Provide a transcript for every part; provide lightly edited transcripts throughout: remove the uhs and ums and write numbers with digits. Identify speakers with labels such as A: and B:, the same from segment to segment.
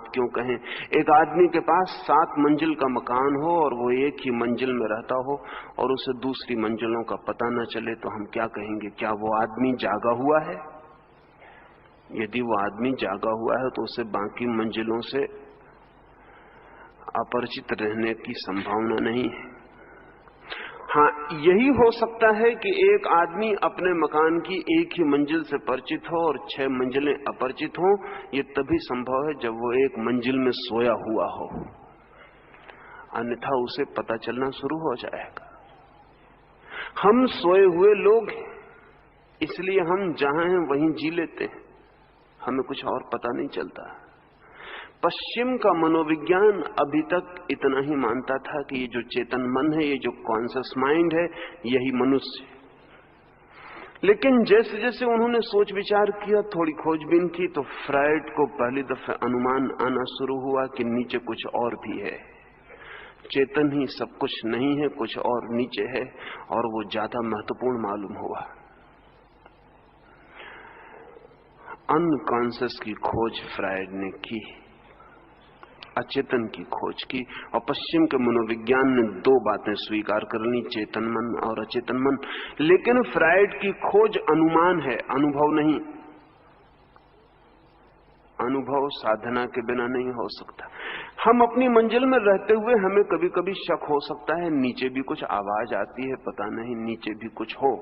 A: आप क्यों कहें। एक आदमी के पास 7 मंजिल का मकान हो और वो एक ही मंजिल में रहता हो और उसे दूसरी मंजिलों का पता न चले तो हम क्या कहेंगे, क्या वो आदमी जागा हुआ है? यदि वो आदमी जागा हुआ है तो उसे बाकी मंजिलों से अपरिचित रहने की संभावना नहीं है। हाँ, यही हो सकता है कि एक आदमी अपने मकान की एक ही मंजिल से परिचित हो और 6 मंजिलें अपरिचित हो। ये तभी संभव है जब वो एक मंजिल में सोया हुआ हो, अन्यथा उसे पता चलना शुरू हो जाएगा। हम सोए हुए लोग हैं, इसलिए हम जहां हैं वहीं जी लेते हैं, हमें कुछ और पता नहीं चलता। पश्चिम का मनोविज्ञान अभी तक इतना ही मानता था कि ये जो चेतन मन है, ये जो कॉन्शियस माइंड है, यही मनुष्य है। लेकिन जैसे जैसे उन्होंने सोच विचार किया, थोड़ी खोजबीन की, तो फ्रायड को पहली दफे अनुमान आना शुरू हुआ कि नीचे कुछ और भी है। चेतन ही सब कुछ नहीं है, कुछ और नीचे है, और वो ज्यादा महत्वपूर्ण मालूम हुआ। अनकॉन्शियस की खोज फ्रायड ने की, अचेतन की खोज की, और पश्चिम के मनोविज्ञान ने 2 बातें स्वीकार कर ली, चेतन मन और अचेतन मन। लेकिन फ्रायड की खोज अनुमान है, अनुभव नहीं। अनुभव साधना के बिना नहीं हो सकता। हम अपनी मंजिल में रहते हुए हमें कभी कभी शक हो सकता है, नीचे भी कुछ आवाज आती है, पता नहीं नीचे भी कुछ हो।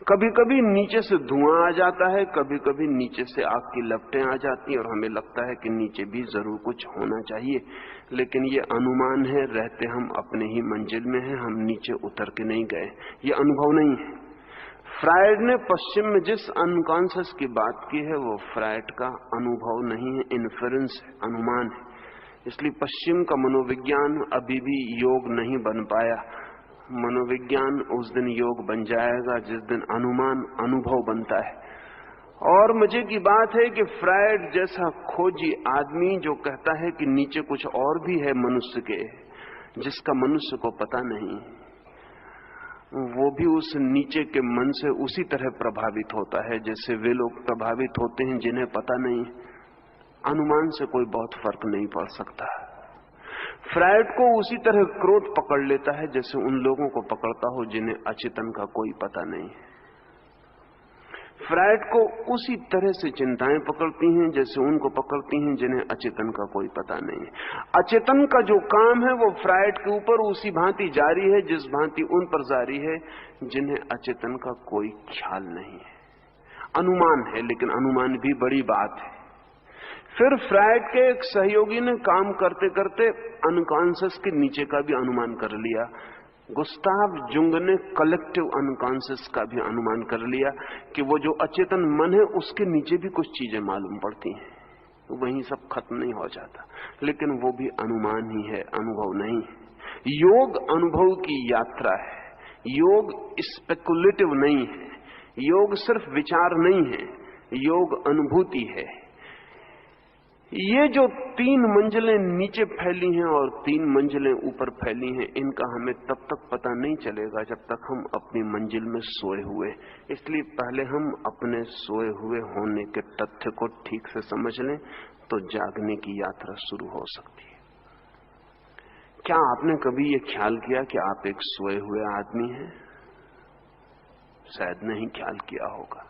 A: कभी कभी नीचे से धुआं आ जाता है, कभी कभी नीचे से आग की लपटें आ जाती हैं और हमें लगता है कि नीचे भी जरूर कुछ होना चाहिए। लेकिन ये अनुमान है, रहते हम अपने ही मंजिल में हैं, हम नीचे उतर के नहीं गए, ये अनुभव नहीं है। फ्रायड ने पश्चिम में जिस अनकॉन्शियस की बात की है वो फ्रायड का अनुभव नहीं है, इन्फेरेंस है, अनुमान है। इसलिए पश्चिम का मनोविज्ञान अभी भी योग नहीं बन पाया। मनोविज्ञान उस दिन योग बन जाएगा जिस दिन अनुमान अनुभव बनता है। और मजे की बात है कि फ्रायड जैसा खोजी आदमी जो कहता है कि नीचे कुछ और भी है मनुष्य के, जिसका मनुष्य को पता नहीं, वो भी उस नीचे के मन से उसी तरह प्रभावित होता है जैसे वे लोग प्रभावित होते हैं जिन्हें पता नहीं। अनुमान से कोई बहुत फर्क नहीं पड़ सकता। फ्रायड को उसी तरह क्रोध पकड़ लेता है जैसे उन लोगों को पकड़ता हो जिन्हें अचेतन का कोई पता नहीं है। फ्रायड को उसी तरह से चिंताएं पकड़ती हैं जैसे उनको पकड़ती हैं जिन्हें अचेतन का कोई पता नहीं है। अचेतन का जो काम है वो फ्रायड के ऊपर उसी भांति जारी है जिस भांति उन पर जारी है जिन्हें अचेतन का कोई ख्याल नहीं है। अनुमान है, लेकिन अनुमान भी बड़ी बात है। फिर फ्रायड के एक सहयोगी ने काम करते करते अनकॉन्शियस के नीचे का भी अनुमान कर लिया। गुस्ताव जुंग ने कलेक्टिव अनकॉन्शियस का भी अनुमान कर लिया कि वो जो अचेतन मन है उसके नीचे भी कुछ चीजें मालूम पड़ती हैं, वहीं सब खत्म नहीं हो जाता। लेकिन वो भी अनुमान ही है, अनुभव नहीं है। योग अनुभव की यात्रा है, योग स्पेकुलेटिव नहीं है, योग सिर्फ विचार नहीं है, योग अनुभूति है। ये जो 3 मंजिलें नीचे फैली हैं और 3 मंजिलें ऊपर फैली हैं, इनका हमें तब तक पता नहीं चलेगा जब तक हम अपनी मंजिल में सोए हुए। इसलिए पहले हम अपने सोए हुए होने के तथ्य को ठीक से समझ लें तो जागने की यात्रा शुरू हो सकती है। क्या आपने कभी ये ख्याल किया कि आप एक सोए हुए आदमी हैं? शायद नहीं ख्याल किया होगा,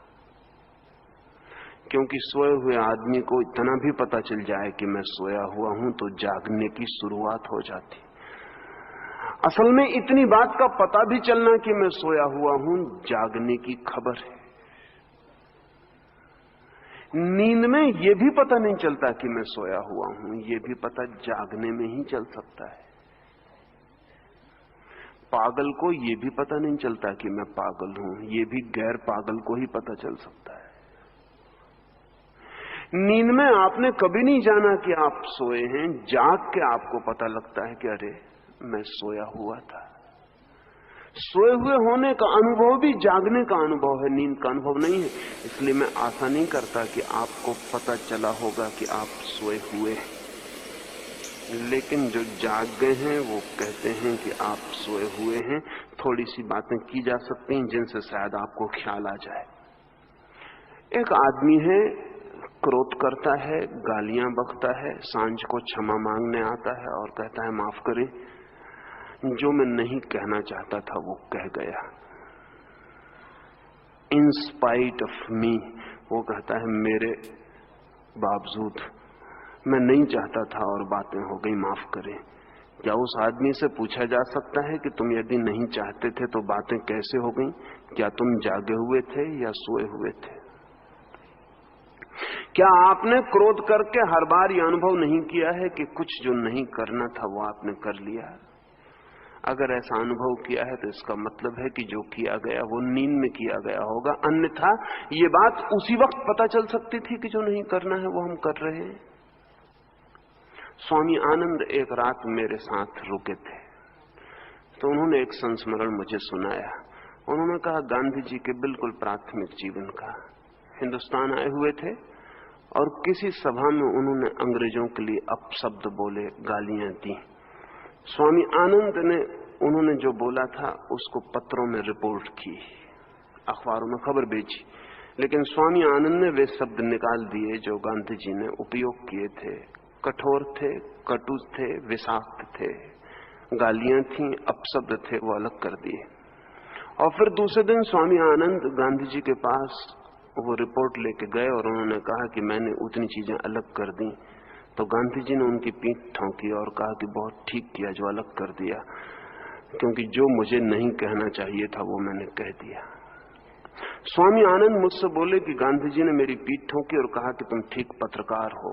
A: क्योंकि सोए हुए आदमी को इतना भी पता चल जाए कि मैं सोया हुआ हूं तो जागने की शुरुआत हो जाती। असल में इतनी बात का पता भी चलना कि मैं सोया हुआ हूं जागने की खबर है। नींद में यह भी पता नहीं चलता कि मैं सोया हुआ हूं, यह भी पता जागने में ही चल सकता है। पागल को यह भी पता नहीं चलता कि मैं पागल हूं, यह भी गैर पागल को ही पता चल सकता है। नींद में आपने कभी नहीं जाना कि आप सोए हैं, जाग के आपको पता लगता है कि अरे मैं सोया हुआ था। सोए हुए होने का अनुभव भी जागने का अनुभव है, नींद का अनुभव नहीं है। इसलिए मैं आशा नहीं करता कि आपको पता चला होगा कि आप सोए हुए हैं। लेकिन जो जाग गए हैं वो कहते हैं कि आप सोए हुए हैं। थोड़ी सी बातें की जा सकती हैं जिनसे शायद आपको ख्याल आ जाए। एक आदमी है, क्रोध करता है, गालियां बकता है, सांझ को क्षमा मांगने आता है और कहता है माफ करें, जो मैं नहीं कहना चाहता था वो कह गया। इन स्पाइट ऑफ मी, वो कहता है मेरे बावजूद मैं नहीं चाहता था और बातें हो गई, माफ करें। क्या उस आदमी से पूछा जा सकता है कि तुम यदि नहीं चाहते थे तो बातें कैसे हो गई? क्या तुम जागे हुए थे या सोए हुए थे? क्या आपने क्रोध करके हर बार यह अनुभव नहीं किया है कि कुछ जो नहीं करना था वो आपने कर लिया? अगर ऐसा अनुभव किया है तो इसका मतलब है कि जो किया गया वो नींद में किया गया होगा, अन्यथा ये बात उसी वक्त पता चल सकती थी कि जो नहीं करना है वो हम कर रहे हैं। स्वामी आनंद एक रात मेरे साथ रुके थे, तो उन्होंने एक संस्मरण मुझे सुनाया। उन्होंने कहा गांधी जी के बिल्कुल प्राथमिक जीवन का। हिंदुस्तान आए हुए थे और किसी सभा में उन्होंने अंग्रेजों के लिए अपशब्द बोले, गालियां दी। स्वामी आनंद ने उन्होंने जो बोला था उसको पत्रों में रिपोर्ट की, अखबारों में खबर भेजी, लेकिन स्वामी आनंद ने वे शब्द निकाल दिए जो गांधी जी ने उपयोग किए थे। कठोर थे, कटु थे, विषाक्त थे, गालियां थीं, अपशब्द थे, वो अलग कर दिए। और फिर दूसरे दिन स्वामी आनंद गांधी जी के पास वो रिपोर्ट लेके गए और उन्होंने कहा कि मैंने उतनी चीजें अलग कर दी। तो गांधी जी ने उनकी पीठ ठोंकी और कहा कि बहुत ठीक किया जो अलग कर दिया, क्योंकि जो मुझे नहीं कहना चाहिए था वो मैंने कह दिया। स्वामी आनंद मुझसे बोले कि गांधी जी ने मेरी पीठ ठोंकी और कहा कि तुम ठीक पत्रकार हो।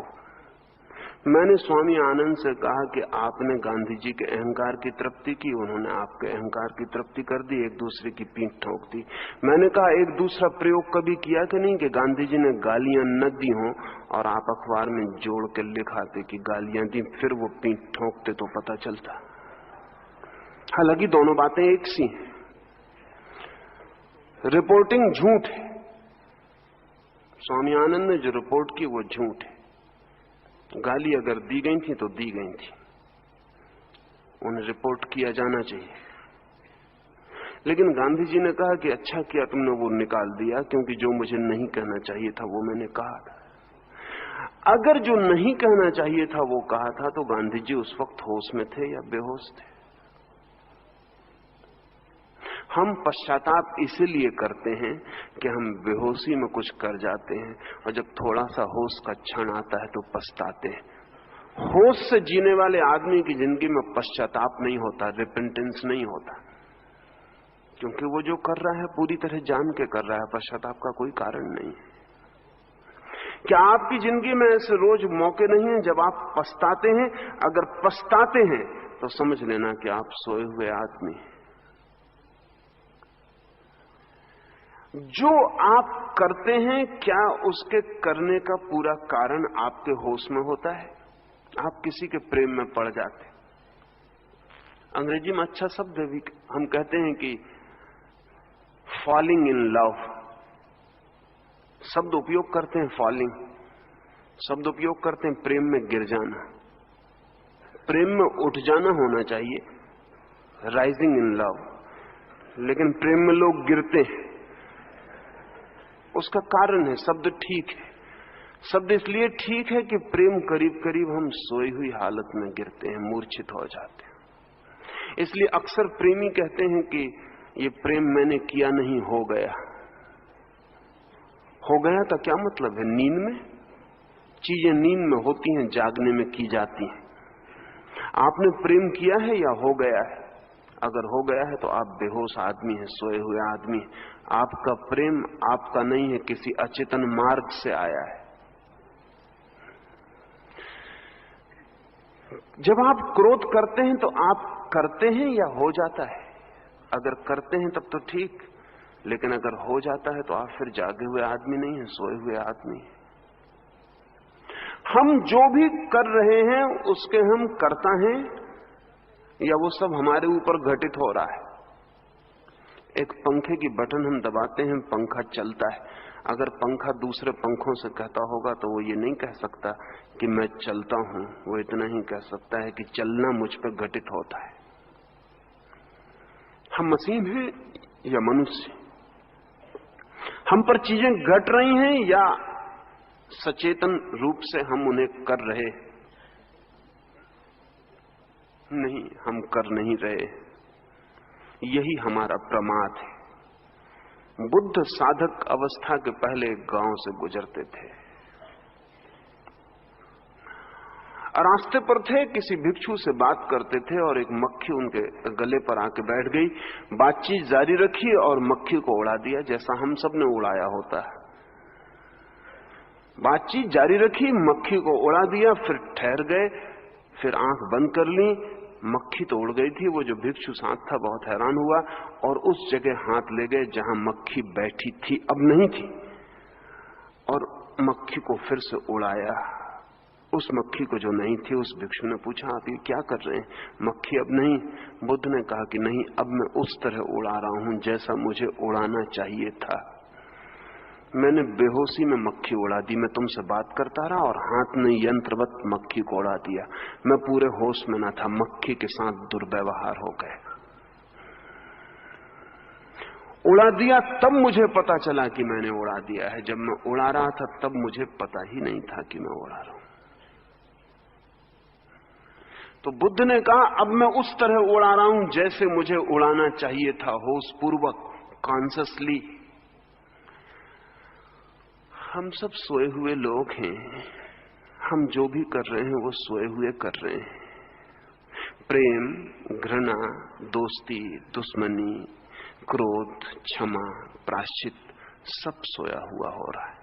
A: मैंने स्वामी आनंद से कहा कि आपने गांधी जी के अहंकार की तृप्ति की, उन्होंने आपके अहंकार की तृप्ति कर दी, एक दूसरे की पीठ ठोक दी। मैंने कहा एक दूसरा प्रयोग कभी किया कि नहीं कि गांधी जी ने गालियां न दी हों और आप अखबार में जोड़ के लिखाते कि गालियां दी, फिर वो पीठ ठोकते तो पता चलता। हालांकि दोनों बातें एक सी हैं। रिपोर्टिंग झूठ है, स्वामी आनंद ने जो रिपोर्ट की वो झूठ है। गाली अगर दी गई थी तो दी गई थी, उन्हें रिपोर्ट किया जाना चाहिए। लेकिन गांधी जी ने कहा कि अच्छा किया तुमने वो निकाल दिया, क्योंकि जो मुझे नहीं कहना चाहिए था वो मैंने कहा था। अगर जो नहीं कहना चाहिए था वो कहा था तो गांधी जी उस वक्त होश में थे या बेहोश थे? हम पश्चाताप इसीलिए करते हैं कि हम बेहोशी में कुछ कर जाते हैं और जब थोड़ा सा होश का क्षण आता है तो पछताते हैं। होश से जीने वाले आदमी की जिंदगी में पश्चाताप नहीं होता, रिपेंटेंस नहीं होता, क्योंकि वो जो कर रहा है पूरी तरह जान के कर रहा है। पश्चाताप का कोई कारण नहीं है। क्या आपकी जिंदगी में ऐसे रोज मौके नहीं है जब आप पछताते हैं? अगर पछताते हैं तो समझ लेना कि आप सोए हुए आदमी हैं। जो आप करते हैं क्या उसके करने का पूरा कारण आपके होश में होता है? आप किसी के प्रेम में पड़ जाते, अंग्रेजी में अच्छा शब्द है भी, हम कहते हैं कि फॉलिंग इन लव शब्द उपयोग करते हैं। फॉलिंग शब्द उपयोग करते हैं प्रेम में गिर जाना। प्रेम में उठ जाना होना चाहिए, राइजिंग इन लव, लेकिन प्रेम में लोग गिरते हैं। उसका कारण है, शब्द ठीक है। शब्द इसलिए ठीक है कि प्रेम करीब करीब हम सोई हुई हालत में गिरते हैं, मूर्छित हो जाते हैं। इसलिए अक्सर प्रेमी कहते हैं कि ये प्रेम मैंने किया नहीं, हो गया। हो गया का क्या मतलब है? नींद में चीजें नींद में होती हैं, जागने में की जाती हैं। आपने प्रेम किया है या हो गया है? अगर हो गया है तो आप बेहोश आदमी हैं, सोए हुए आदमी हैं। आपका प्रेम आपका नहीं है, किसी अचेतन मार्ग से आया है। जब आप क्रोध करते हैं तो आप करते हैं या हो जाता है? अगर करते हैं तब तो ठीक, लेकिन अगर हो जाता है तो आप फिर जागे हुए आदमी नहीं हैं, सोए हुए आदमी हैं। हम जो भी कर रहे हैं उसके हम करता हैं या वो सब हमारे ऊपर घटित हो रहा है? एक पंखे की बटन हम दबाते हैं, पंखा चलता है। अगर पंखा दूसरे पंखों से कहता होगा तो वो ये नहीं कह सकता कि मैं चलता हूं, वो इतना ही कह सकता है कि चलना मुझ पर घटित होता है। हम मशीन हैं या मनुष्य? हम पर चीजें घट रही हैं या सचेतन रूप से हम उन्हें कर रहे नहीं, हम कर नहीं रहे। यही हमारा प्रमाद है। बुद्ध साधक अवस्था के पहले एक गांव से गुजरते थे। रास्ते पर थे, किसी भिक्षु से बात करते थे और एक मक्खी उनके गले पर आके बैठ गई। बातचीत जारी रखी और मक्खी को उड़ा दिया, जैसा हम सब ने उड़ाया होता है। बातचीत जारी रखी, मक्खी को उड़ा दिया, फिर ठहर गए, फिर आंख बंद कर ली। मक्खी तो उड़ गई थी। वो जो भिक्षु साथ था बहुत हैरान हुआ और उस जगह हाथ ले गए जहां मक्खी बैठी थी, अब नहीं थी, और मक्खी को फिर से उड़ाया। उस मक्खी को जो नहीं थी, उस भिक्षु ने पूछा, आप ये क्या कर रहे हैं? मक्खी अब नहीं। बुद्ध ने कहा कि नहीं, अब मैं उस तरह उड़ा रहा हूं जैसा मुझे उड़ाना चाहिए था। मैंने बेहोशी में मक्खी उड़ा दी। मैं तुमसे बात करता रहा और हाथ ने यंत्रवत मक्खी को उड़ा दिया। मैं पूरे होश में न था, मक्खी के साथ दुर्व्यवहार हो गए। उड़ा दिया तब मुझे पता चला कि मैंने उड़ा दिया है। जब मैं उड़ा रहा था तब मुझे पता ही नहीं था कि मैं उड़ा रहा हूं। तो बुद्ध ने कहा, अब मैं उस तरह उड़ा रहा हूं जैसे मुझे उड़ाना चाहिए था, होश पूर्वक, कॉन्शियसली। हम सब सोए हुए लोग हैं। हम जो भी कर रहे हैं वो सोए हुए कर रहे हैं। प्रेम, घृणा, दोस्ती, दुश्मनी, क्रोध, क्षमा, प्रायश्चित, सब सोया हुआ हो रहा है।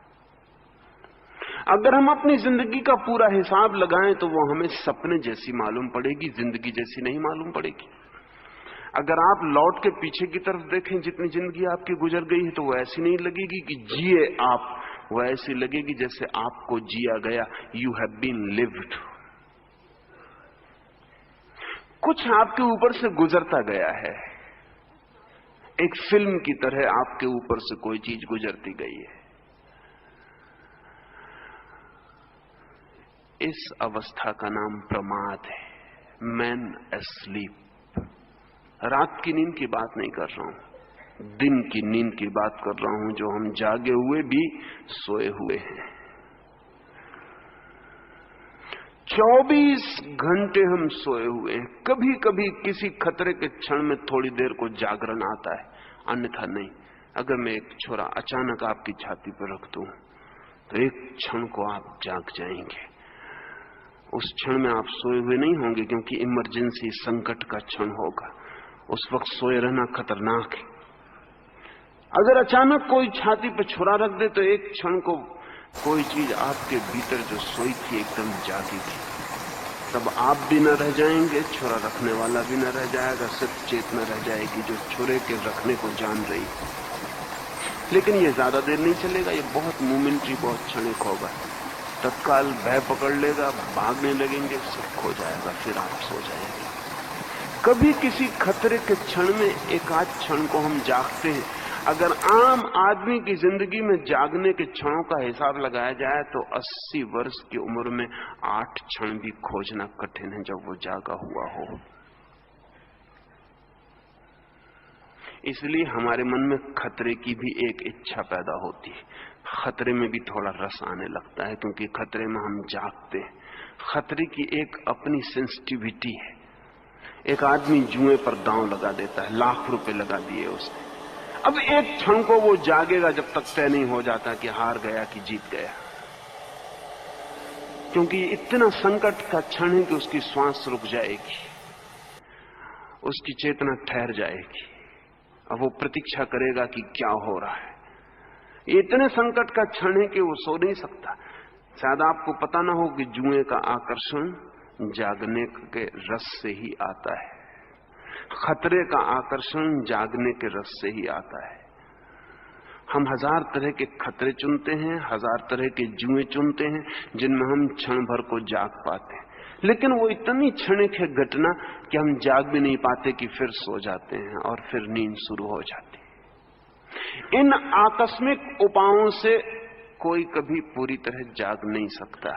A: अगर हम अपनी जिंदगी का पूरा हिसाब लगाएं तो वो हमें सपने जैसी मालूम पड़ेगी, जिंदगी जैसी नहीं मालूम पड़ेगी। अगर आप लौट के पीछे की तरफ देखें, जितनी जिंदगी आपकी गुजर गई है, तो वो ऐसी नहीं लगेगी कि जिए आप, वो ऐसी लगेगी जैसे आपको जिया गया। You have been lived. कुछ आपके ऊपर से गुजरता गया है, एक फिल्म की तरह आपके ऊपर से कोई चीज गुजरती गई है। इस अवस्था का नाम प्रमाद है, मैन एस्लीप। रात की नींद की बात नहीं कर रहा हूं, दिन की नींद की बात कर रहा हूं, जो हम जागे हुए भी सोए हुए हैं। 24 घंटे हम सोए हुए हैं। कभी कभी किसी खतरे के क्षण में थोड़ी देर को जागरण आता है, अन्यथा नहीं। अगर मैं एक छोरा अचानक आपकी छाती पर रख दूं तो एक क्षण को आप जाग जाएंगे। उस क्षण में आप सोए हुए नहीं होंगे, क्योंकि इमरजेंसी, संकट का क्षण होगा। उस वक्त सोए रहना खतरनाक है। अगर अचानक कोई छाती पर छुरा रख दे तो एक क्षण को कोई चीज आपके भीतर जो सोई थी एकदम जागेगी। तब आप भी न रह जाएंगे, छुरा रखने वाला भी न रह जाएगा, सिर्फ चेतना रह जाएगी जो छुरे के रखने को जान रही। लेकिन ये ज्यादा देर नहीं चलेगा, ये बहुत मोमेंटरी, बहुत क्षणिक होगा। तत्काल भय पकड़ लेगा, भागने लगेंगे, सब खो जाएगा, फिर आप सो जाएंगे। कभी किसी खतरे के क्षण में एक आध क्षण को हम जागते हैं। अगर आम आदमी की जिंदगी में जागने के क्षणों का हिसाब लगाया जाए तो 80 वर्ष की उम्र में 8 क्षण भी खोजना कठिन है जब वो जागा हुआ हो। इसलिए हमारे मन में खतरे की भी एक इच्छा पैदा होती है। खतरे में भी थोड़ा रस आने लगता है, क्योंकि खतरे में हम जागते हैं। खतरे की एक अपनी सेंसिटिविटी है। एक आदमी जुए पर दांव लगा देता है, लाख रुपए लगा दिए उसने। अब एक क्षण को वो जागेगा जब तक तय नहीं हो जाता कि हार गया कि जीत गया, क्योंकि इतना संकट का क्षण है कि उसकी श्वास रुक जाएगी, उसकी चेतना ठहर जाएगी। अब वो प्रतीक्षा करेगा कि क्या हो रहा है। ये इतने संकट का क्षण है कि वो सो नहीं सकता। शायद आपको पता ना हो कि जुए का आकर्षण जागने के रस से ही आता है, खतरे का आकर्षण जागने के रस से ही आता है। हम हजार तरह के खतरे चुनते हैं, हजार तरह के जुए चुनते हैं, जिनमें हम क्षण भर को जाग पाते हैं। लेकिन वो इतनी क्षणिक है घटना कि हम जाग भी नहीं पाते कि फिर सो जाते हैं और फिर नींद शुरू हो जाती है। इन आकस्मिक उपायों से कोई कभी पूरी तरह जाग नहीं सकता।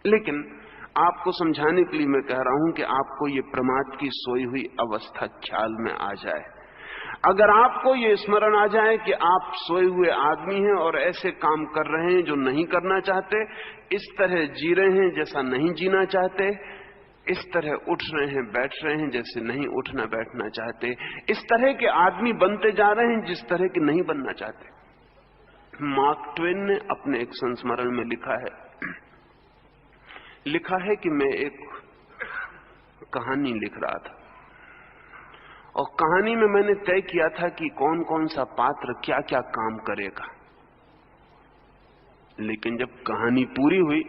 A: लेकिन आपको समझाने के लिए मैं कह रहा हूं कि आपको ये प्रमाद की सोई हुई अवस्था ख्याल में आ जाए। अगर आपको ये स्मरण आ जाए कि आप सोए हुए आदमी हैं और ऐसे काम कर रहे हैं जो नहीं करना चाहते, इस तरह जी रहे हैं जैसा नहीं जीना चाहते, इस तरह उठ रहे हैं बैठ रहे हैं जैसे नहीं उठना बैठना चाहते, इस तरह के आदमी बनते जा रहे हैं जिस तरह के नहीं बनना चाहते। मार्क ट्वेन ने अपने एक संस्मरण में लिखा है कि मैं एक कहानी लिख रहा था और कहानी में मैंने तय किया था कि कौन कौन सा पात्र क्या क्या काम करेगा, लेकिन जब कहानी पूरी हुई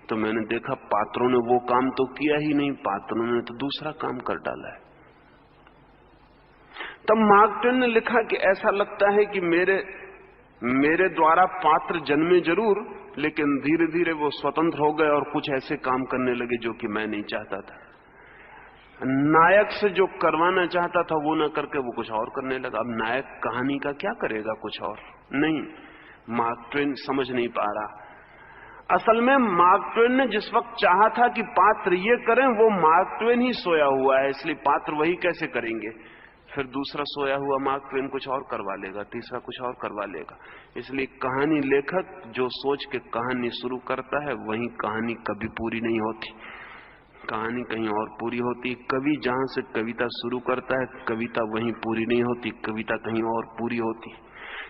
A: तो मैंने देखा पात्रों ने वो काम तो किया ही नहीं, पात्रों ने तो दूसरा काम कर डाला है। तब मार्क ट्वेन ने लिखा कि ऐसा लगता है कि मेरे द्वारा पात्र जन्मे जरूर, लेकिन धीरे धीरे वो स्वतंत्र हो गए और कुछ ऐसे काम करने लगे जो कि मैं नहीं चाहता था। नायक से जो करवाना चाहता था वो न करके वो कुछ और करने लगा। अब नायक कहानी का क्या करेगा, कुछ और नहीं। मार्क ट्वेन समझ नहीं पा रहा। असल में मार्क ट्वेन ने जिस वक्त चाहा था कि पात्र ये करें, वो मार्क ट्वेन ही सोया हुआ है, इसलिए पात्र वही कैसे करेंगे। फिर दूसरा सोया हुआ मार्क ट्वेन कुछ और करवा लेगा, तीसरा कुछ और करवा लेगा। इसलिए कहानी लेखक जो सोच के कहानी शुरू करता है वही कहानी कभी पूरी नहीं होती, कहानी कहीं और पूरी होती। कवि जहां से कविता शुरू करता है, कविता वहीं पूरी नहीं होती, कविता कहीं और पूरी होती।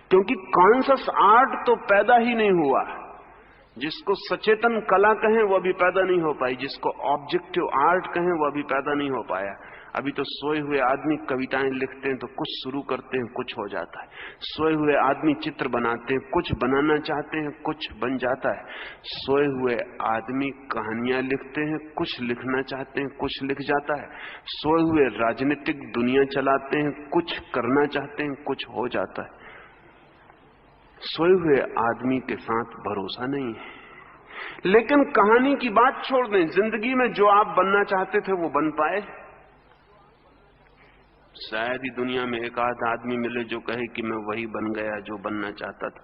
A: क्योंकि कॉन्शियस आर्ट तो पैदा ही नहीं हुआ। जिसको सचेतन कला कहें वो अभी पैदा नहीं हो पाई, जिसको ऑब्जेक्टिव आर्ट कहें वो अभी पैदा नहीं हो पाया। अभी तो सोए हुए आदमी कविताएं लिखते हैं तो कुछ शुरू करते हैं, कुछ हो जाता है। सोए हुए आदमी चित्र बनाते हैं, कुछ बनाना चाहते हैं, कुछ बन जाता है। सोए हुए आदमी कहानियां लिखते हैं, कुछ लिखना चाहते हैं, कुछ लिख जाता है। सोए हुए राजनीतिक दुनिया चलाते हैं, कुछ करना चाहते हैं, कुछ हो जाता है। सोए हुए आदमी के साथ भरोसा नहीं है। लेकिन कहानी की बात छोड़ दें, जिंदगी में जो आप बनना चाहते थे वो बन पाए? शायद ही दुनिया में एक आध आदमी मिले जो कहे कि मैं वही बन गया जो बनना चाहता था।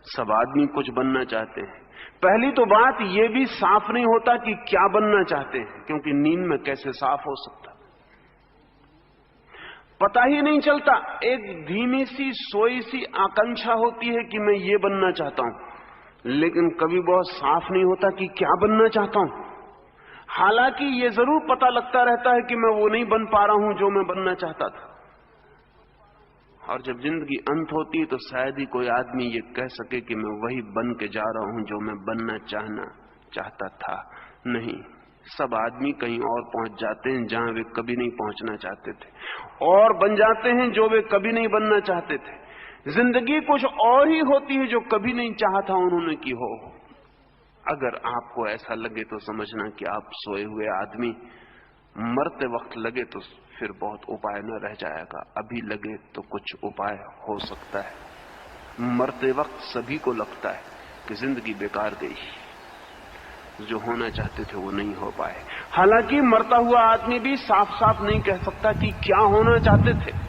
A: सब आदमी कुछ बनना चाहते हैं। पहली तो बात यह भी साफ नहीं होता कि क्या बनना चाहते हैं, क्योंकि नींद में कैसे साफ हो सकता, पता ही नहीं चलता। एक धीमी सी सोई सी आकांक्षा होती है कि मैं ये बनना चाहता हूं, लेकिन कभी बहुत साफ नहीं होता कि क्या बनना चाहता हूं। हालांकि ये जरूर पता लगता रहता है कि मैं वो नहीं बन पा रहा हूं जो मैं बनना चाहता था। और जब जिंदगी अंत होती है तो शायद ही कोई आदमी ये कह सके कि मैं वही बन के जा रहा हूं जो मैं बनना चाहता था। नहीं, सब आदमी कहीं और पहुंच जाते हैं जहां वे कभी नहीं पहुंचना चाहते थे, और बन जाते हैं जो वे कभी नहीं बनना चाहते थे। जिंदगी कुछ और ही होती है जो कभी नहीं चाहा था उन्होंने की हो। अगर आपको ऐसा लगे तो समझना कि आप सोए हुए आदमी। मरते वक्त लगे तो फिर बहुत उपाय न रह जाएगा, अभी लगे तो कुछ उपाय हो सकता है। मरते वक्त सभी को लगता है कि जिंदगी बेकार गई, जो होना चाहते थे वो नहीं हो पाए। हालांकि मरता हुआ आदमी भी साफ साफ नहीं कह सकता कि क्या होना चाहते थे,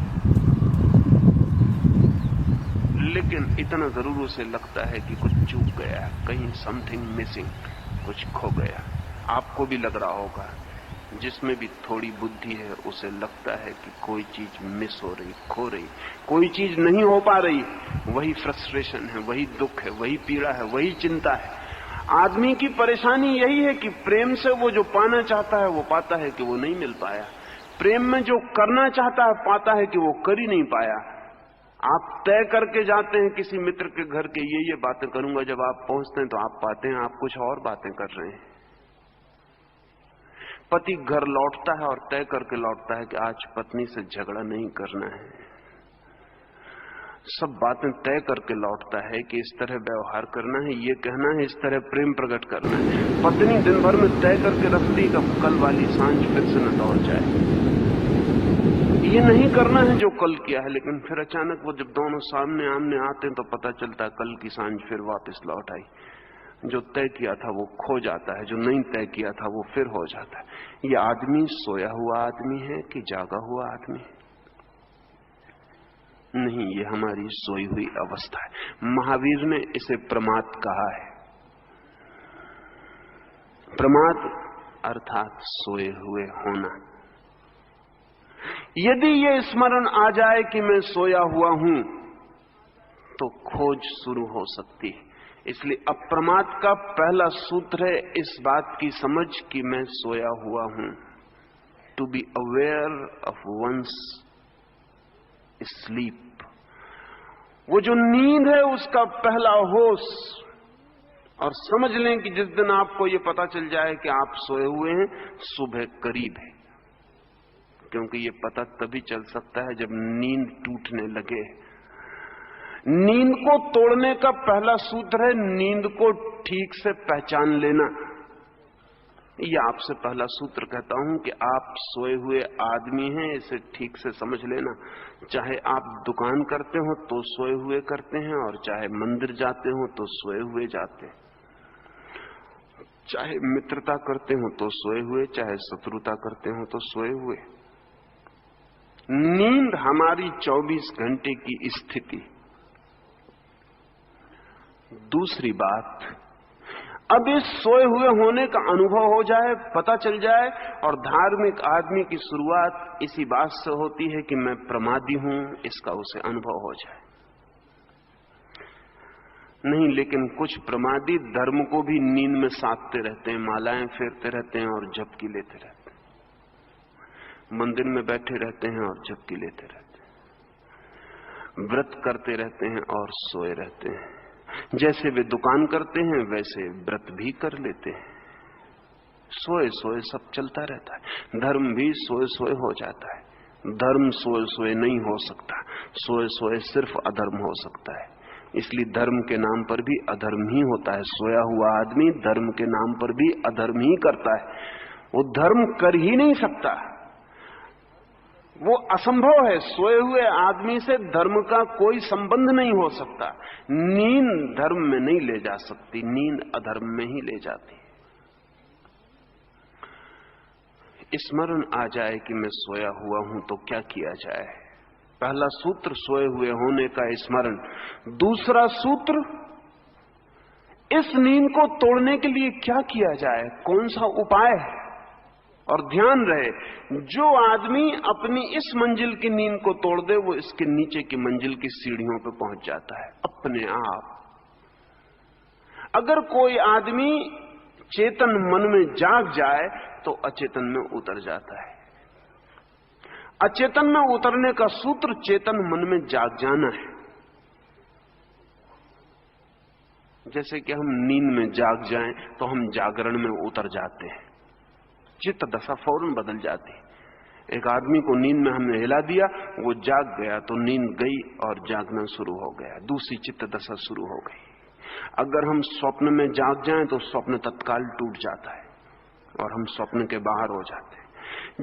A: लेकिन इतना जरूर उसे लगता है कि कुछ चूक गया, कहीं समथिंग मिसिंग, कुछ खो गया। आपको भी लग रहा होगा, जिसमें भी थोड़ी बुद्धि है उसे लगता है कि कोई चीज मिस हो रही, खो रही, कोई चीज नहीं हो पा रही। वही फ्रस्ट्रेशन है, वही दुख है, वही पीड़ा है, वही चिंता है। आदमी की परेशानी यही है कि प्रेम से वो जो पाना चाहता है वो पाता है कि वो नहीं मिल पाया। प्रेम में जो करना चाहता है पाता है कि वो कर ही नहीं पाया। आप तय करके जाते हैं किसी मित्र के घर के, ये बातें करूंगा, जब आप पहुंचते हैं तो आप पाते हैं आप कुछ और बातें कर रहे हैं। पति घर लौटता है और तय करके लौटता है कि आज पत्नी से झगड़ा नहीं करना है। सब बातें तय करके लौटता है कि इस तरह व्यवहार करना है, ये कहना है, इस तरह प्रेम प्रकट करना है। पत्नी दिन भर में तय करके रखती कि कल वाली सांझ फिर से न दौड़ जाए, ये नहीं करना है जो कल किया है। लेकिन फिर अचानक वो जब दोनों सामने आमने आते हैं तो पता चलता है कल की सांझ फिर वापस लौट आई। जो तय किया था वो खो जाता है, जो नहीं तय किया था वो फिर हो जाता है। ये आदमी सोया हुआ आदमी है कि जागा हुआ आदमी है? नहीं, ये हमारी सोई हुई अवस्था है। महावीर ने इसे प्रमाद कहा है। प्रमाद अर्थात सोए हुए होना। यदि ये स्मरण आ जाए कि मैं सोया हुआ हूं तो खोज शुरू हो सकती है। इसलिए अप्रमाद का पहला सूत्र है इस बात की समझ कि मैं सोया हुआ हूं। To be aware of one's sleep. वो जो नींद है उसका पहला होश। और समझ लें कि जिस दिन आपको ये पता चल जाए कि आप सोए हुए हैं, सुबह करीब है। क्योंकि ये पता तभी चल सकता है जब नींद टूटने लगे। नींद को तोड़ने का पहला सूत्र है नींद को ठीक से पहचान लेना। ये आपसे पहला सूत्र कहता हूं कि आप सोए हुए आदमी हैं, इसे ठीक से समझ लेना। चाहे आप दुकान करते हो तो सोए हुए करते हैं, और चाहे मंदिर जाते हो तो सोए हुए जाते हैं। चाहे मित्रता करते हो तो सोए हुए, चाहे शत्रुता करते हो तो सोए हुए। नींद हमारी 24 घंटे की स्थिति। दूसरी बात, अब इस सोए हुए होने का अनुभव हो जाए, पता चल जाए, और धार्मिक आदमी की शुरुआत इसी बात से होती है कि मैं प्रमादी हूं, इसका उसे अनुभव हो जाए। नहीं, लेकिन कुछ प्रमादी धर्म को भी नींद में साधते रहते हैं, मालाएं फेरते रहते हैं और झपकी लेते रहते हैं, मंदिर में बैठे रहते हैं और झपकी लेते रहते हैं, व्रत करते रहते हैं और सोए रहते हैं। जैसे वे दुकान करते हैं वैसे व्रत भी कर लेते हैं। सोए सोए सब चलता रहता है। धर्म भी सोए सोए हो जाता है। धर्म सोए सोए नहीं हो सकता। सोए सोए सिर्फ अधर्म हो सकता है। इसलिए धर्म के नाम पर भी अधर्म ही होता है। सोया हुआ आदमी धर्म के नाम पर भी अधर्म ही करता है। वो धर्म कर ही नहीं सकता, वो असंभव है। सोए हुए आदमी से धर्म का कोई संबंध नहीं हो सकता। नींद धर्म में नहीं ले जा सकती, नींद अधर्म में ही ले जाती। स्मरण आ जाए कि मैं सोया हुआ हूं तो क्या किया जाए। पहला सूत्र सोए हुए होने का स्मरण। दूसरा सूत्र, इस नींद को तोड़ने के लिए क्या किया जाए, कौन सा उपाय है। और ध्यान रहे, जो आदमी अपनी इस मंजिल की नींद को तोड़ दे वो इसके नीचे की मंजिल की सीढ़ियों पर पहुंच जाता है अपने आप। अगर कोई आदमी चेतन मन में जाग जाए तो अचेतन में उतर जाता है। अचेतन में उतरने का सूत्र चेतन मन में जाग जाना है। जैसे कि हम नींद में जाग जाएं तो हम जागरण में उतर जाते हैं, चित्त दशा फौरन बदल जाती। एक आदमी को नींद में हमने हिला दिया, वो जाग गया तो नींद गई और जागना शुरू हो गया, दूसरी चित्त दशा शुरू हो गई। अगर हम स्वप्न में जाग जाएं तो स्वप्न तत्काल टूट जाता है और हम स्वप्न के बाहर हो जाते हैं।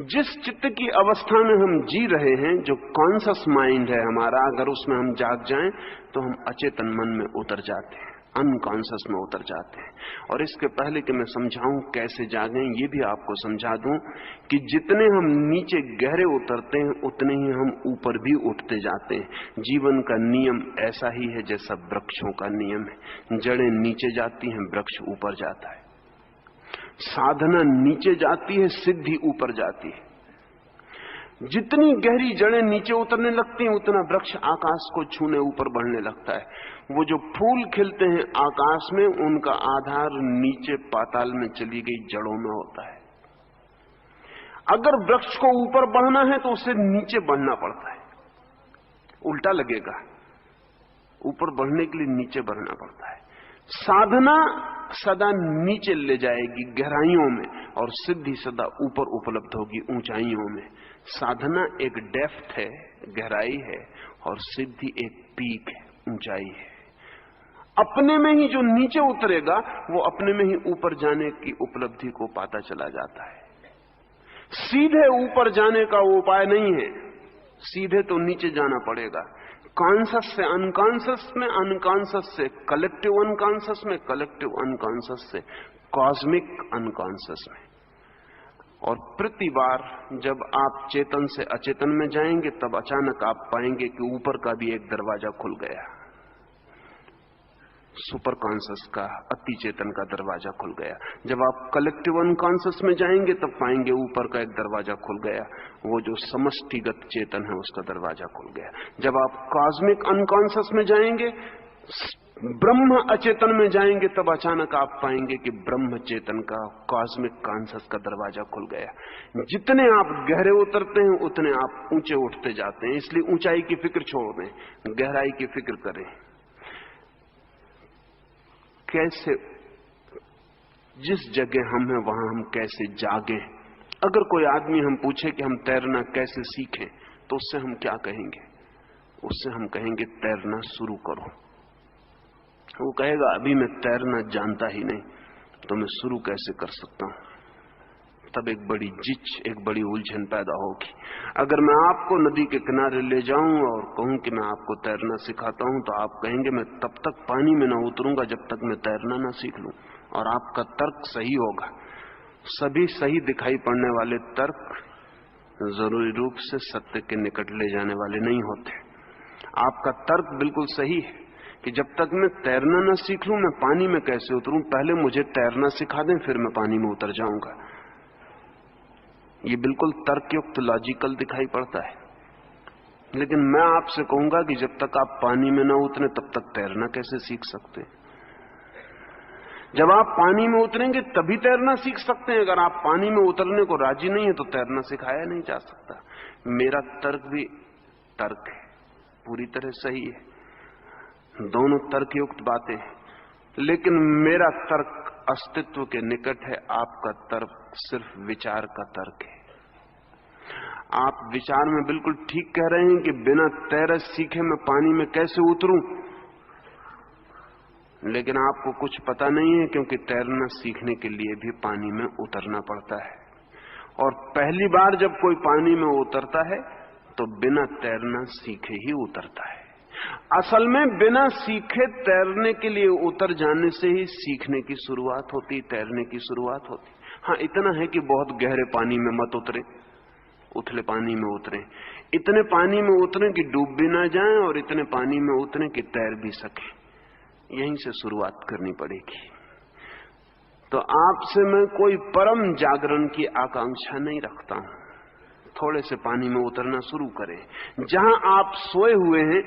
A: जिस चित्त की अवस्था में हम जी रहे हैं, जो कॉन्शियस माइंड है हमारा, अगर उसमें हम जाग जाएं तो हम अचेतन मन में उतर जाते हैं, अनकॉन्शियस में उतर जाते हैं। और इसके पहले कि मैं समझाऊं कैसे जागें, ये भी आपको समझा दूं कि जितने हम नीचे गहरे उतरते हैं उतने ही हम ऊपर भी उठते जाते हैं। जीवन का नियम ऐसा ही है जैसा वृक्षों का नियम है। जड़ें नीचे जाती हैं, वृक्ष ऊपर जाता है। साधना नीचे जाती है, सिद्धि ऊपर जाती है। जितनी गहरी जड़ें नीचे उतरने लगती हैं उतना वृक्ष आकाश को छूने ऊपर बढ़ने लगता है। वो जो फूल खिलते हैं आकाश में, उनका आधार नीचे पाताल में चली गई जड़ों में होता है। अगर वृक्ष को ऊपर बढ़ना है तो उसे नीचे बढ़ना पड़ता है, उल्टा लगेगा। ऊपर बढ़ने के लिए नीचे बढ़ना पड़ता है। साधना सदा नीचे ले जाएगी गहराइयों में, और सिद्धि सदा ऊपर उपलब्ध होगी ऊंचाइयों में। साधना एक डेप्थ है, गहराई है, और सिद्धि एक पीक है, ऊंचाई है। अपने में ही जो नीचे उतरेगा वो अपने में ही ऊपर जाने की उपलब्धि को पाता चला जाता है। सीधे ऊपर जाने का वो उपाय नहीं है, सीधे तो नीचे जाना पड़ेगा। कॉन्शियस से अनकॉन्शियस में, अनकॉन्शियस से कलेक्टिव अनकॉन्शियस में, कलेक्टिव अनकॉन्शियस से कॉस्मिक अनकॉन्शियस में। और प्रति बार जब आप चेतन से अचेतन में जाएंगे तब अचानक आप पाएंगे कि ऊपर का भी एक दरवाजा खुल गया। सुपर कॉन्शियस का, अति चेतन का दरवाजा खुल गया। जब आप कलेक्टिव अनकॉन्शियस में जाएंगे तब पाएंगे ऊपर का एक दरवाजा खुल गया, वो जो समष्टिगत चेतन है उसका दरवाजा खुल गया। जब आप कॉस्मिक अनकॉन्शियस में जाएंगे, ब्रह्म अचेतन में जाएंगे, तब अचानक आप पाएंगे कि ब्रह्म चेतन का, कॉस्मिक कॉन्शियस का दरवाजा खुल गया। जितने आप गहरे उतरते हैं उतने आप ऊंचे उठते जाते हैं। इसलिए ऊंचाई की फिक्र छोड़ दें, गहराई की फिक्र करें। कैसे, जिस जगह हम हैं वहां हम कैसे जागे। अगर कोई आदमी हम पूछे कि हम तैरना कैसे सीखें, तो उससे हम क्या कहेंगे? उससे हम कहेंगे तैरना शुरू करो। वो कहेगा अभी मैं तैरना जानता ही नहीं, तो मैं शुरू कैसे कर सकता हूं? तब एक बड़ी जिच, एक बड़ी उलझन पैदा होगी। अगर मैं आपको नदी के किनारे ले जाऊं और कहूं कि मैं आपको तैरना सिखाता हूं, तो आप कहेंगे मैं तब तक पानी में न उतरूंगा जब तक मैं तैरना न सीख लूं। और आपका तर्क सही होगा। सभी सही दिखाई पड़ने वाले तर्क जरूरी रूप से सत्य के निकट ले जाने वाले नहीं होते। आपका तर्क बिल्कुल सही है कि जब तक मैं तैरना न सीख लूं मैं पानी में कैसे उतरूं, पहले मुझे तैरना सिखा दें फिर मैं पानी में उतर जाऊंगा। ये बिल्कुल तर्कयुक्त, लॉजिकल दिखाई पड़ता है। लेकिन मैं आपसे कहूंगा कि जब तक आप पानी में न उतरे तब तक तैरना कैसे सीख सकते हैं? जब आप पानी में उतरेंगे तभी तैरना सीख सकते हैं। अगर आप पानी में उतरने को राजी नहीं है तो तैरना सिखाया नहीं जा सकता। मेरा तर्क भी तर्क है, पूरी तरह सही है, दोनों तर्कयुक्त बातें हैं। लेकिन मेरा तर्क अस्तित्व के निकट है, आपका तर्क सिर्फ विचार का तर्क है। आप विचार में बिल्कुल ठीक कह रहे हैं कि बिना तैर सीखे मैं पानी में कैसे उतरूं, लेकिन आपको कुछ पता नहीं है, क्योंकि तैरना सीखने के लिए भी पानी में उतरना पड़ता है। और पहली बार जब कोई पानी में उतरता है तो बिना तैरना सीखे ही उतरता है। असल में बिना सीखे तैरने के लिए उतर जाने से ही सीखने की शुरुआत होती, तैरने की शुरुआत होती। हाँ, इतना है कि बहुत गहरे पानी में मत उतरे, उथले पानी में उतरे। इतने पानी में उतरे कि डूब भी ना जाएं और इतने पानी में उतरे कि तैर भी सके। यहीं से शुरुआत करनी पड़ेगी। तो आपसे मैं कोई परम जागरण की आकांक्षा नहीं रखता हूं। थोड़े से पानी में उतरना शुरू करें। जहां आप सोए हुए हैं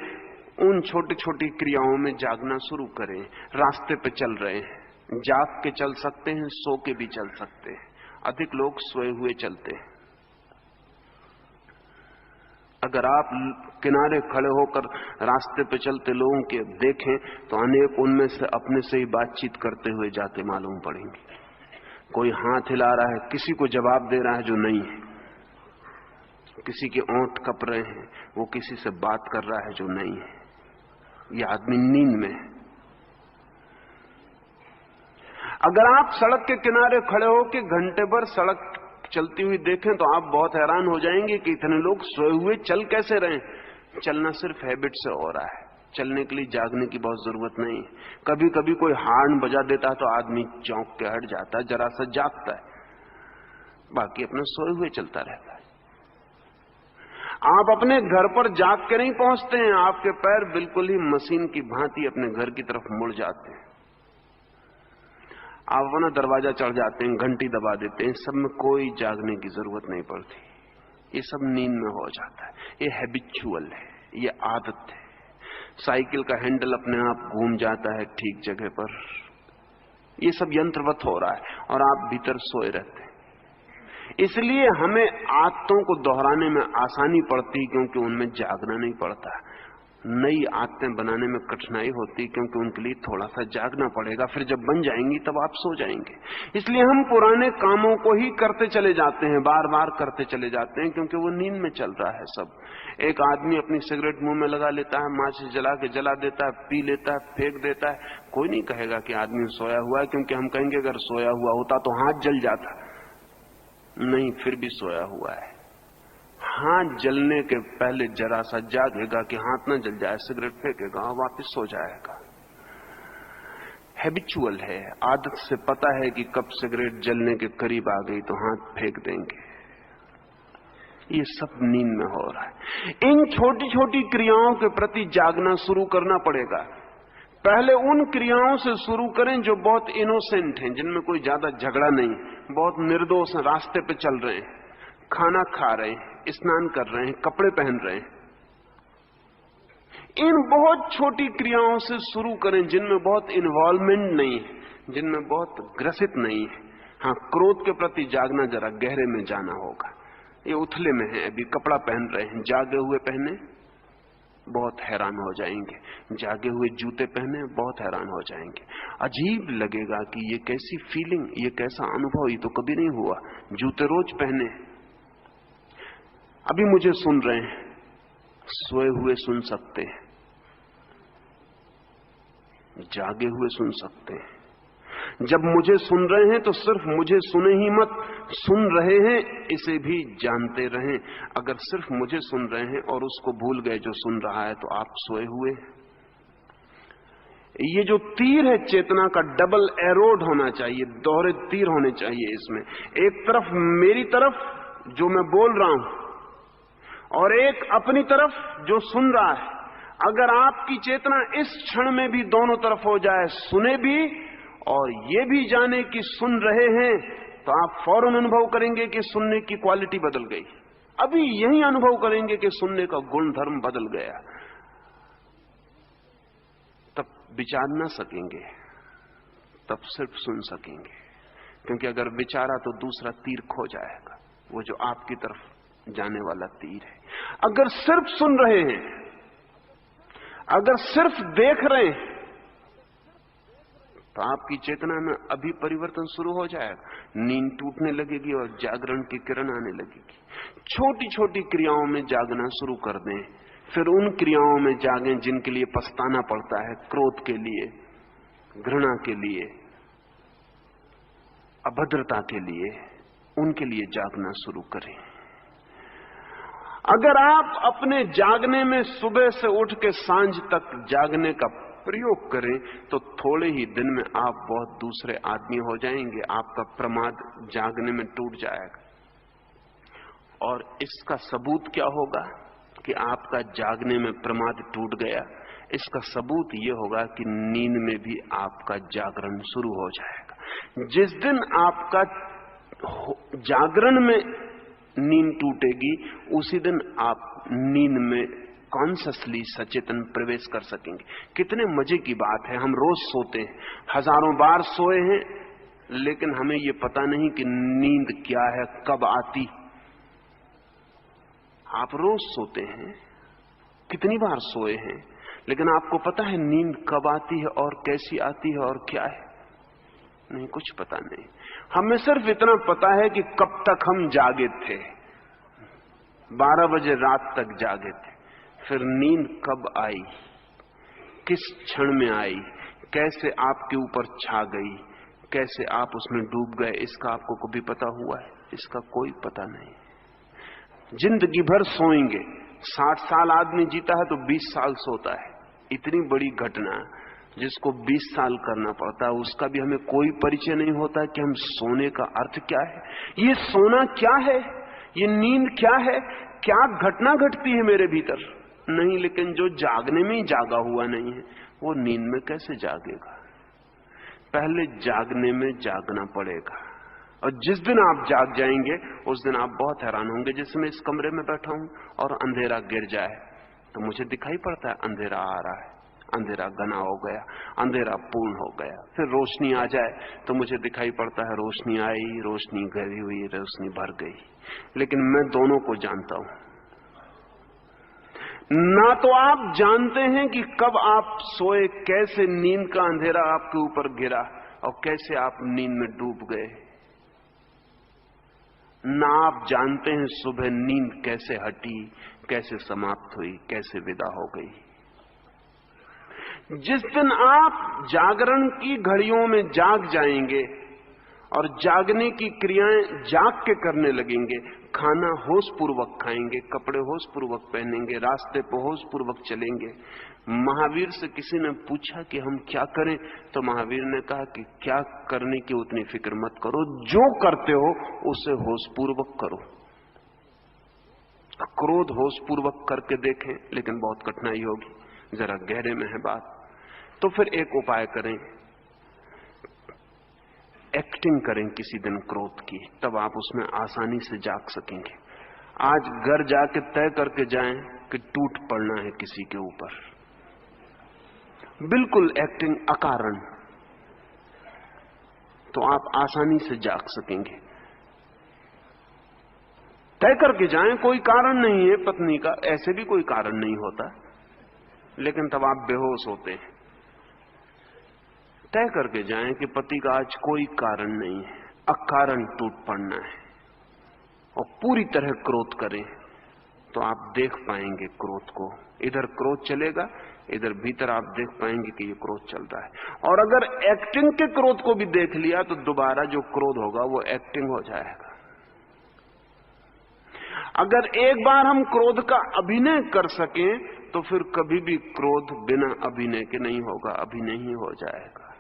A: उन छोटी छोटी क्रियाओं में जागना शुरू करें। रास्ते पे चल रहे हैं, जाग के चल सकते हैं, सो के भी चल सकते हैं। अधिक लोग सोए हुए चलते हैं। अगर आप किनारे खड़े होकर रास्ते पे चलते लोगों के देखें तो अनेक उनमें से अपने से ही बातचीत करते हुए जाते मालूम पड़ेंगे। कोई हाथ हिला रहा है, किसी को जवाब दे रहा है जो नहीं है, किसी के ओंठ कप रहे हैं, वो किसी से बात कर रहा है जो नहीं है। ये आदमी नींद में है। अगर आप सड़क के किनारे खड़े होकर घंटे भर सड़क चलती हुई देखें तो आप बहुत हैरान हो जाएंगे कि इतने लोग सोए हुए चल कैसे रहे। चलना सिर्फ हैबिट से हो रहा है, चलने के लिए जागने की बहुत जरूरत नहीं। कभी कभी कोई हार्न बजा देता है तो आदमी चौंक के हट जाता है, जरा सा जागता है, बाकी अपना सोए हुए चलता रहता है। आप अपने घर पर जाग के नहीं पहुंचते हैं, आपके पैर बिल्कुल ही मशीन की भांति अपने घर की तरफ मुड़ जाते हैं। आप वहां दरवाजा चढ़ जाते हैं, घंटी दबा देते हैं, सब में कोई जागने की जरूरत नहीं पड़ती। ये सब नींद में हो जाता है। ये हैबिचुअल है, ये आदत है। साइकिल का हैंडल अपने आप घूम जाता है ठीक जगह पर। ये सब यंत्रवत हो रहा है और आप भीतर सोए रहते हैं। इसलिए हमें आदतों को दोहराने में आसानी पड़ती, क्योंकि उनमें जागना नहीं पड़ता। नई आदतें बनाने में कठिनाई होती, क्योंकि उनके लिए थोड़ा सा जागना पड़ेगा। फिर जब बन जाएंगी तब आप सो जाएंगे। इसलिए हम पुराने कामों को ही करते चले जाते हैं, बार बार करते चले जाते हैं, क्योंकि वो नींद में चल रहा है सब। एक आदमी अपनी सिगरेट मुंह में लगा लेता है, माचिस जला के जला देता है, पी लेता है, फेंक देता है। कोई नहीं कहेगा कि आदमी सोया हुआ है, क्योंकि हम कहेंगे अगर सोया हुआ होता तो हाथ जल जाता। नहीं, फिर भी सोया हुआ है। हाथ जलने के पहले जरा सा जागेगा कि हाथ न जल जाए, सिगरेट फेंकेगा और वापस सो जाएगा। हैबिचुअल है, आदत से पता है कि कब सिगरेट जलने के करीब आ गई तो हाथ फेंक देंगे। ये सब नींद में हो रहा है। इन छोटी छोटी क्रियाओं के प्रति जागना शुरू करना पड़ेगा। पहले उन क्रियाओं से शुरू करें जो बहुत इनोसेंट हैं, जिनमें कोई ज्यादा झगड़ा नहीं, बहुत निर्दोष हैं, रास्ते पे चल रहे हैं, खाना खा रहे हैं, स्नान कर रहे हैं, कपड़े पहन रहे हैं। इन बहुत छोटी क्रियाओं से शुरू करें जिनमें बहुत इन्वॉल्वमेंट नहीं है, जिनमें बहुत ग्रसित नहीं है। हाँ, क्रोध के प्रति जागना जरा गहरे में जाना होगा। ये उथले में है, अभी कपड़ा पहन रहे हैं, जागे हुए पहने बहुत हैरान हो जाएंगे, जागे हुए जूते पहने बहुत हैरान हो जाएंगे। अजीब लगेगा कि ये कैसी फीलिंग, ये कैसा अनुभव, ये तो कभी नहीं हुआ। जूते रोज पहने, अभी मुझे सुन रहे हैं, सोए हुए सुन सकते हैं, जागे हुए सुन सकते हैं। जब मुझे सुन रहे हैं तो सिर्फ मुझे सुने ही मत, सुन रहे हैं इसे भी जानते रहें। अगर सिर्फ मुझे सुन रहे हैं और उसको भूल गए जो सुन रहा है, तो आप सोए हुए। ये जो तीर है चेतना का, डबल एरोड होना चाहिए, दोहरे तीर होने चाहिए इसमें। एक तरफ मेरी तरफ जो मैं बोल रहा हूं, और एक अपनी तरफ जो सुन रहा है। अगर आपकी चेतना इस क्षण में भी दोनों तरफ हो जाए, सुने भी और ये भी जाने कि सुन रहे हैं, तो आप फौरन अनुभव करेंगे कि सुनने की क्वालिटी बदल गई। अभी यही अनुभव करेंगे कि सुनने का गुण धर्म बदल गया। तब विचार न सकेंगे, तब सिर्फ सुन सकेंगे। क्योंकि अगर विचारा तो दूसरा तीर खो जाएगा, वो जो आपकी तरफ जाने वाला तीर है। अगर सिर्फ सुन रहे हैं, अगर सिर्फ देख रहे हैं, तो आपकी चेतना में अभी परिवर्तन शुरू हो जाएगा। नींद टूटने लगेगी और जागरण की किरण आने लगेगी। छोटी छोटी क्रियाओं में जागना शुरू कर दें, फिर उन क्रियाओं में जागें जिनके लिए पछताना पड़ता है, क्रोध के लिए, घृणा के लिए, अभद्रता के लिए, उनके लिए जागना शुरू करें। अगर आप अपने जागने में सुबह से उठ के सांझ तक जागने का प्रयोग करें, तो थोड़े ही दिन में आप बहुत दूसरे आदमी हो जाएंगे। आपका प्रमाद जागने में टूट जाएगा। और इसका सबूत क्या होगा कि आपका जागने में प्रमाद टूट गया? इसका सबूत यह होगा कि नींद में भी आपका जागरण शुरू हो जाएगा। जिस दिन आपका जागरण में नींद टूटेगी, उसी दिन आप नींद में कॉन्शियसली सचेतन प्रवेश कर सकेंगे। कितने मजे की बात है, हम रोज सोते हैं, हजारों बार सोए हैं, लेकिन हमें यह पता नहीं कि नींद क्या है, कब आती। आप रोज सोते हैं, कितनी बार सोए हैं, लेकिन आपको पता है नींद कब आती है और कैसी आती है और क्या है? नहीं, कुछ पता नहीं। हमें सिर्फ इतना पता है कि कब तक हम जागे थे, 12 बजे रात तक जागे थे। फिर नींद कब आई, किस क्षण में आई, कैसे आपके ऊपर छा गई, कैसे आप उसमें डूब गए, इसका आपको कभी पता हुआ है? इसका कोई पता नहीं। जिंदगी भर सोएंगे, 60 साल आदमी जीता है तो 20 साल सोता है। इतनी बड़ी घटना जिसको 20 साल करना पड़ता है, उसका भी हमें कोई परिचय नहीं होता कि हम सोने का अर्थ क्या है, ये सोना क्या है, ये नींद क्या है, क्या घटना घटती है मेरे भीतर। नहीं, लेकिन जो जागने में ही जागा हुआ नहीं है, वो नींद में कैसे जागेगा? पहले जागने में जागना पड़ेगा। और जिस दिन आप जाग जाएंगे, उस दिन आप बहुत हैरान होंगे। जैसे मैं इस कमरे में बैठा हूं और अंधेरा गिर जाए तो मुझे दिखाई पड़ता है अंधेरा आ रहा है, अंधेरा घना हो गया, अंधेरा पूर्ण हो गया। फिर रोशनी आ जाए तो मुझे दिखाई पड़ता है रोशनी आई, रोशनी घरी हुई, रोशनी भर गई। लेकिन मैं दोनों को जानता हूं। ना तो आप जानते हैं कि कब आप सोए, कैसे नींद का अंधेरा आपके ऊपर गिरा और कैसे आप नींद में डूब गए। ना आप जानते हैं सुबह नींद कैसे हटी, कैसे समाप्त हुई, कैसे विदा हो गई। जिस दिन आप जागरण की घड़ियों में जाग जाएंगे और जागने की क्रियाएं जाग के करने लगेंगे, खाना होश पूर्वक खाएंगे, कपड़े होश पूर्वक पहनेंगे, रास्ते पर होश पूर्वक चलेंगे। महावीर से किसी ने पूछा कि हम क्या करें, तो महावीर ने कहा कि क्या करने की उतनी फिक्र मत करो, जो करते हो उसे होश पूर्वक करो। क्रोध होश पूर्वक करके देखें, लेकिन बहुत कठिनाई होगी, जरा गहरे में है बात। तो फिर एक उपाय करें, एक्टिंग करें किसी दिन क्रोध की, तब आप उसमें आसानी से जाग सकेंगे। आज घर जाके तय करके जाएं कि टूट पड़ना है किसी के ऊपर, बिल्कुल एक्टिंग अकारण, तो आप आसानी से जाग सकेंगे। तय करके जाएं, कोई कारण नहीं है पत्नी का, ऐसे भी कोई कारण नहीं होता, लेकिन तब आप बेहोश होते हैं। तय करके जाएं कि पति का आज कोई कारण नहीं है, अकारण टूट पड़ना है, और पूरी तरह क्रोध करें, तो आप देख पाएंगे क्रोध को। इधर क्रोध चलेगा, इधर भीतर आप देख पाएंगे कि ये क्रोध चल रहा है। और अगर एक्टिंग के क्रोध को भी देख लिया तो दोबारा जो क्रोध होगा वो एक्टिंग हो जाएगा। अगर एक बार हम क्रोध का अभिनय कर सकें तो फिर कभी भी क्रोध बिना अभिनय के नहीं होगा, अभिनय ही हो जाएगा।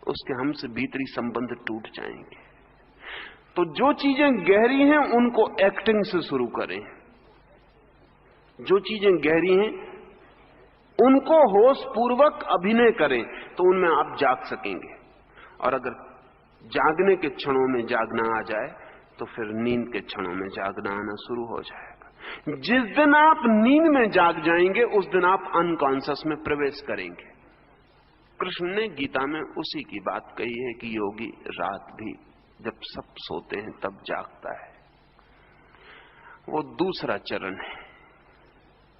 A: उसके हमसे भीतरी संबंध टूट जाएंगे। तो जो चीजें गहरी हैं उनको एक्टिंग से शुरू करें, जो चीजें गहरी हैं उनको होश पूर्वक अभिनय करें, तो उनमें आप जाग सकेंगे। और अगर जागने के क्षणों में जागना आ जाए तो फिर नींद के क्षणों में जागना आना शुरू हो जाएगा। जिस दिन आप नींद में जाग जाएंगे उस दिन आप अनकॉन्शियस में प्रवेश करेंगे। कृष्ण ने गीता में उसी की बात कही है कि योगी रात भी जब सब सोते हैं तब जागता है। वो दूसरा चरण है।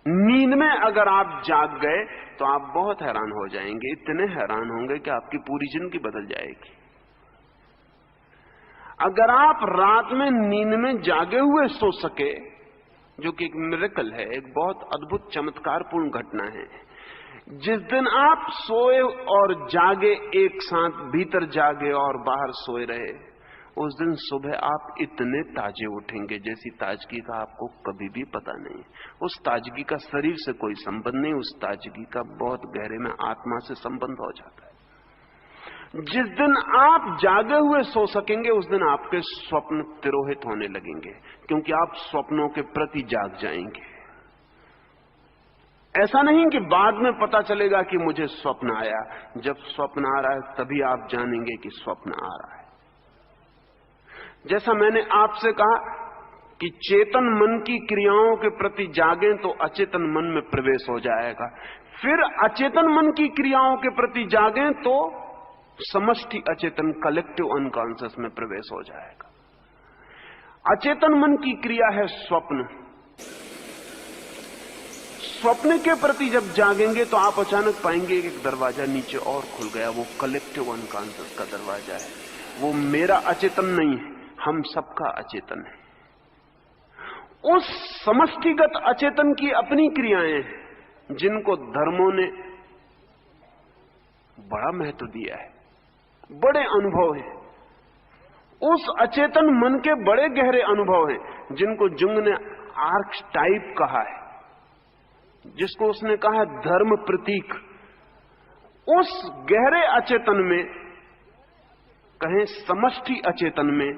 A: नींद में अगर आप जाग गए तो आप बहुत हैरान हो जाएंगे, इतने हैरान होंगे कि आपकी पूरी जिंदगी बदल जाएगी। अगर आप रात में नींद में जागे हुए सो सके, जो कि एक मिरेकल है, एक बहुत अद्भुत चमत्कारपूर्ण घटना है। जिस दिन आप सोए और जागे एक साथ, भीतर जागे और बाहर सोए रहे, उस दिन सुबह आप इतने ताजे उठेंगे जैसी ताजगी का आपको कभी भी पता नहीं। उस ताजगी का शरीर से कोई संबंध नहीं, उस ताजगी का बहुत गहरे में आत्मा से संबंध हो जाता है। जिस दिन आप जागे हुए सो सकेंगे उस दिन आपके स्वप्न तिरोहित होने लगेंगे, क्योंकि आप स्वप्नों के प्रति जाग जाएंगे। ऐसा नहीं कि बाद में पता चलेगा कि मुझे स्वप्न आया। जब स्वप्न आ रहा है तभी आप जानेंगे कि स्वप्न आ रहा है। जैसा मैंने आपसे कहा कि चेतन मन की क्रियाओं के प्रति जागें तो अचेतन मन में प्रवेश हो जाएगा, फिर अचेतन मन की क्रियाओं के प्रति जागें तो समष्टि अचेतन, कलेक्टिव अनकॉन्शियस में प्रवेश हो जाएगा। अचेतन मन की क्रिया है स्वप्न। स्वप्न के प्रति जब जागेंगे तो आप अचानक पाएंगे कि एक दरवाजा नीचे और खुल गया। वो कलेक्टिव अनकॉन्शियस का दरवाजा है। वो मेरा अचेतन नहीं है, हम सबका अचेतन है। उस समष्टिगत अचेतन की अपनी क्रियाएं हैं जिनको धर्मों ने बड़ा महत्व दिया है, बड़े अनुभव हैं। उस अचेतन मन के बड़े गहरे अनुभव हैं जिनको जुंग ने आर्कटाइप कहा है, जिसको उसने कहा धर्म प्रतीक। उस गहरे अचेतन में, कहें समष्टि अचेतन में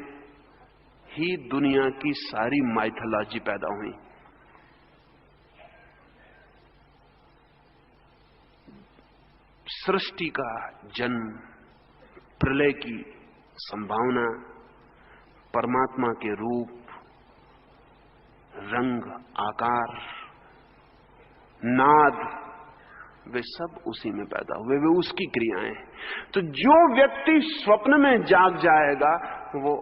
A: ही दुनिया की सारी माइथोलॉजी पैदा हुई। सृष्टि का जन्म, प्रलय की संभावना, परमात्मा के रूप, रंग, आकार, नाद, वे सब उसी में पैदा हुए, वे उसकी क्रियाएं। तो जो व्यक्ति स्वप्न में जाग जाएगा वो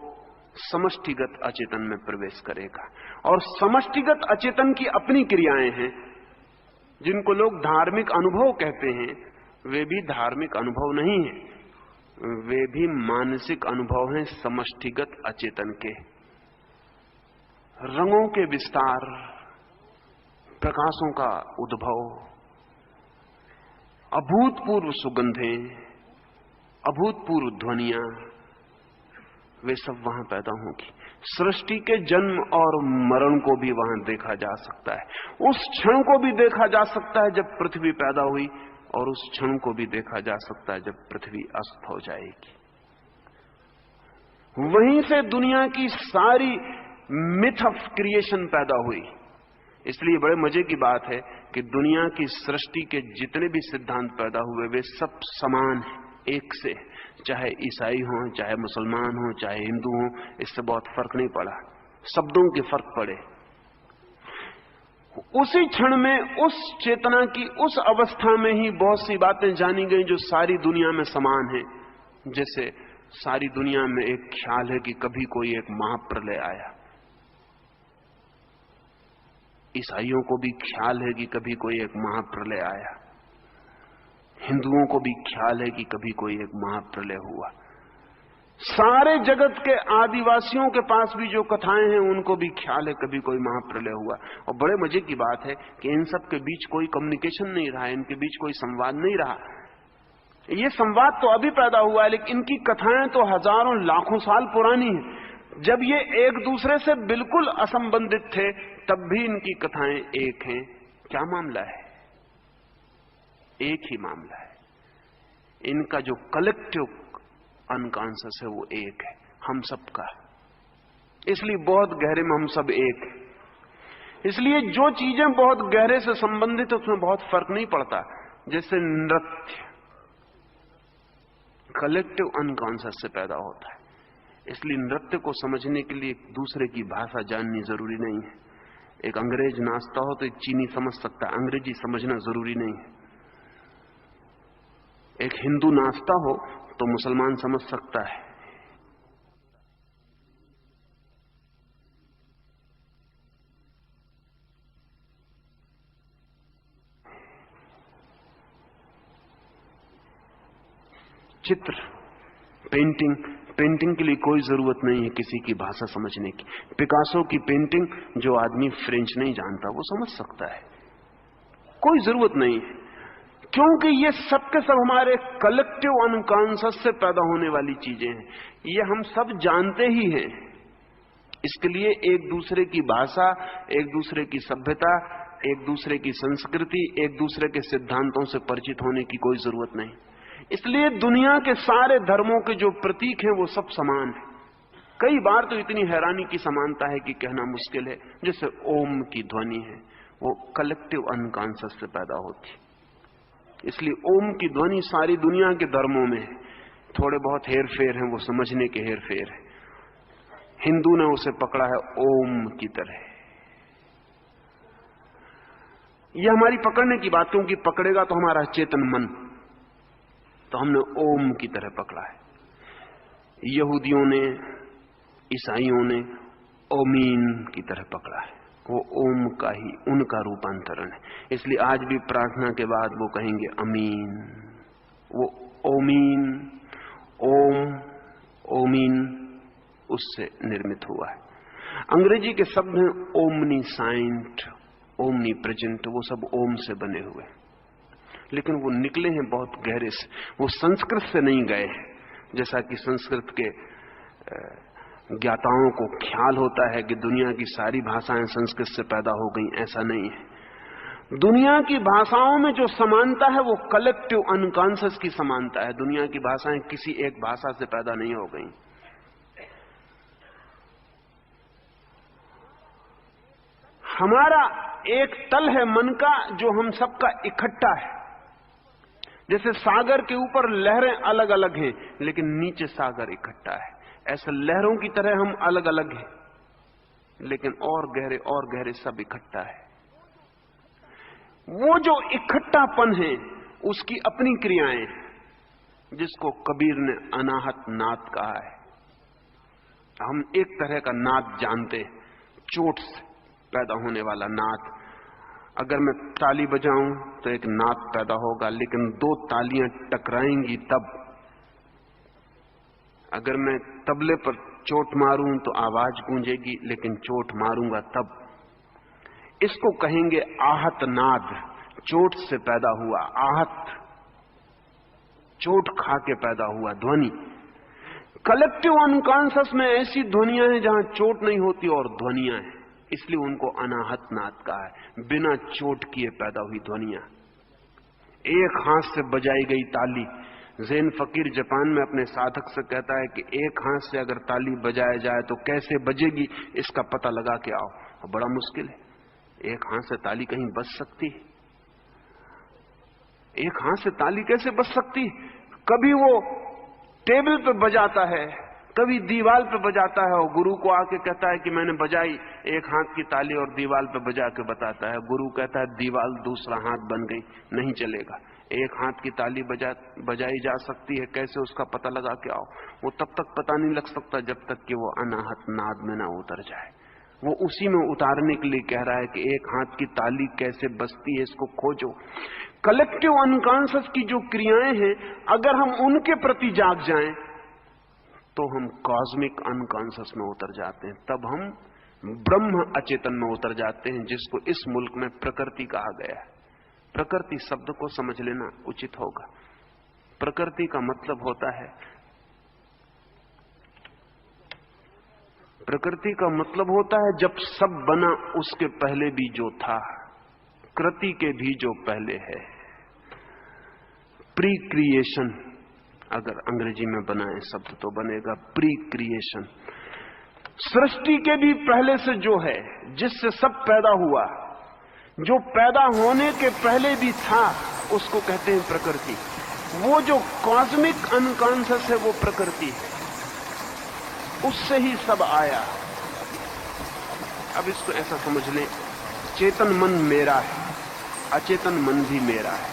A: समष्टिगत अचेतन में प्रवेश करेगा। और समष्टिगत अचेतन की अपनी क्रियाएं हैं जिनको लोग धार्मिक अनुभव कहते हैं। वे भी धार्मिक अनुभव नहीं है, वे भी मानसिक अनुभव हैं समष्टिगत अचेतन के। रंगों के विस्तार, प्रकाशों का उद्भव, अभूतपूर्व सुगंधें, अभूतपूर्व ध्वनियां, वे सब वहां पैदा होंगी। सृष्टि के जन्म और मरण को भी वहां देखा जा सकता है। उस क्षण को भी देखा जा सकता है जब पृथ्वी पैदा हुई, और उस क्षण को भी देखा जा सकता है जब पृथ्वी अस्त हो जाएगी। वहीं से दुनिया की सारी मिथ ऑफ क्रिएशन पैदा हुई। इसलिए बड़े मजे की बात है कि दुनिया की सृष्टि के जितने भी सिद्धांत पैदा हुए वे सब समान हैं, एक से, चाहे ईसाई हो, चाहे मुसलमान हो, चाहे हिंदू हो, इससे बहुत फर्क नहीं पड़ा, शब्दों के फर्क पड़े। उसी क्षण में उस चेतना की उस अवस्था में ही बहुत सी बातें जानी गई जो सारी दुनिया में समान है। जैसे सारी दुनिया में एक ख्याल है कि कभी कोई एक महाप्रलय आया, ईसाइयों को भी ख्याल है कि कभी कोई एक महाप्रलय आया, हिंदुओं को भी ख्याल है कि कभी कोई एक महाप्रलय हुआ, सारे जगत के आदिवासियों के पास भी जो कथाएं हैं उनको भी ख्याल है कभी कोई महाप्रलय हुआ। और बड़े मजे की बात है कि इन सब के बीच कोई कम्युनिकेशन नहीं रहा, इनके बीच कोई संवाद नहीं रहा। ये संवाद तो अभी पैदा हुआ है, लेकिन इनकी कथाएं तो हजारों लाखों साल पुरानी हैं। जब ये एक दूसरे से बिल्कुल असंबंधित थे तब भी इनकी कथाएं एक हैं। क्या मामला है? एक ही मामला है, इनका जो कलेक्टिव अनकॉन्शियस है वो एक है, हम सबका। इसलिए बहुत गहरे में हम सब एक हैं। इसलिए जो चीजें बहुत गहरे से संबंधित है उसमें बहुत फर्क नहीं पड़ता। जैसे नृत्य कलेक्टिव अनकॉन्शियस से पैदा होता है, इसलिए नृत्य को समझने के लिए दूसरे की भाषा जाननी जरूरी नहीं है। एक अंग्रेज नाचता हो तो एक चीनी समझ सकता है, अंग्रेजी समझना जरूरी नहीं है। एक हिंदू नाचता हो तो मुसलमान समझ सकता है। चित्र, पेंटिंग के लिए कोई जरूरत नहीं है किसी की भाषा समझने की। पिकासो की पेंटिंग जो आदमी फ्रेंच नहीं जानता वो समझ सकता है, कोई जरूरत नहीं है, क्योंकि ये सब के सब हमारे कलेक्टिव अनकॉन्शियस से पैदा होने वाली चीजें हैं। ये हम सब जानते ही हैं। इसके लिए एक दूसरे की भाषा, एक दूसरे की सभ्यता, एक दूसरे की संस्कृति, एक दूसरे के सिद्धांतों से परिचित होने की कोई जरूरत नहीं। इसलिए दुनिया के सारे धर्मों के जो प्रतीक हैं वो सब समान है। कई बार तो इतनी हैरानी की समानता है कि कहना मुश्किल है। जैसे ओम की ध्वनि है, वो कलेक्टिव अनकॉन्शियस से पैदा होती, इसलिए ओम की ध्वनि सारी दुनिया के धर्मों में है। थोड़े बहुत हेर फेर हैं, वो समझने के हेर फेर है। हिंदू ने उसे पकड़ा है ओम की तरह। यह हमारी पकड़ने की बात, क्योंकि पकड़ेगा तो हमारा चेतन मन, तो हमने ओम की तरह पकड़ा है। यहूदियों ने, ईसाइयों ने ओमीन की तरह पकड़ा है, वो ओम का ही उनका रूपांतरण है। इसलिए आज भी प्रार्थना के बाद वो कहेंगे अमीन। वो ओमीन, ओम, ओमीन उससे निर्मित हुआ है। अंग्रेजी के शब्द हैं ओमनी साइंट, ओमनी प्रेजेंट, वो सब ओम से बने हुए, लेकिन वो निकले हैं बहुत गहरे से, वो संस्कृत से नहीं गए हैं। जैसा कि संस्कृत के ज्ञाताओं को ख्याल होता है कि दुनिया की सारी भाषाएं संस्कृत से पैदा हो गई, ऐसा नहीं है। दुनिया की भाषाओं में जो समानता है वो कलेक्टिव अनकॉन्शियस की समानता है। दुनिया की भाषाएं किसी एक भाषा से पैदा नहीं हो गई। हमारा एक तल है मन का जो हम सबका इकट्ठा है। जैसे सागर के ऊपर लहरें अलग अलग हैं लेकिन नीचे सागर इकट्ठा है, ऐसे लहरों की तरह हम अलग अलग हैं लेकिन और गहरे सब इकट्ठा है। वो जो इकट्ठापन है उसकी अपनी क्रियाएं, जिसको कबीर ने अनाहत नाद कहा है। हम एक तरह का नाद जानते हैं, चोट से पैदा होने वाला नाद। अगर मैं ताली बजाऊं तो एक नाद पैदा होगा, लेकिन दो तालियां टकराएंगी तब। अगर मैं तबले पर चोट मारूं तो आवाज गूंजेगी, लेकिन चोट मारूंगा तब। इसको कहेंगे आहत नाद, चोट से पैदा हुआ आहत, चोट खा के पैदा हुआ ध्वनि। कलेक्टिव अनकॉन्शियस में ऐसी ध्वनियां हैं जहां चोट नहीं होती और ध्वनियां हैं, इसलिए उनको अनाहत नाद कहा है, बिना चोट किए पैदा हुई ध्वनियां। एक हाथ से बजाई गई ताली, ज़ेन फकीर जापान में अपने साधक से कहता है कि एक हाथ से अगर ताली बजाया जाए तो कैसे बजेगी इसका पता लगा के आओ। बड़ा मुश्किल है, एक हाथ से ताली कहीं बज सकती है? एक हाथ से ताली कैसे बज सकती? कभी वो टेबल पे बजाता है, कभी दीवार पे बजाता है, और गुरु को आके कहता है कि मैंने बजाई एक हाथ की ताली और दीवार पे बजा के बताता है। गुरु कहता है दीवार दूसरा हाथ बन गई, नहीं चलेगा। एक हाथ की ताली बजाई जा सकती है, कैसे उसका पता लगा के आओ। वो तब तक पता नहीं लग सकता जब तक कि वो अनाहत नाद में ना उतर जाए। वो उसी में उतारने के लिए कह रहा है कि एक हाथ की ताली कैसे बजती है, इसको खोजो। कलेक्टिव अनकॉन्शियस की जो क्रियाएं हैं, अगर हम उनके प्रति जाग जाएं तो हम कॉस्मिक अनकॉन्शियस में उतर जाते हैं, तब हम ब्रह्म अचेतन में उतर जाते हैं, जिसको इस मुल्क में प्रकृति कहा गया है। प्रकृति शब्द को समझ लेना उचित होगा। प्रकृति का मतलब होता है, प्रकृति का मतलब होता है जब सब बना उसके पहले भी जो था, कृति के भी जो पहले है। प्री क्रिएशन अगर अंग्रेजी में बनाए शब्द तो बनेगा प्री क्रिएशन। सृष्टि के भी पहले से जो है, जिससे सब पैदा हुआ, जो पैदा होने के पहले भी था, उसको कहते हैं प्रकृति। वो जो कॉस्मिक अनकॉन्शियस है वो प्रकृति है, उससे ही सब आया। अब इसको ऐसा समझ लें, चेतन मन मेरा है, अचेतन मन भी मेरा है,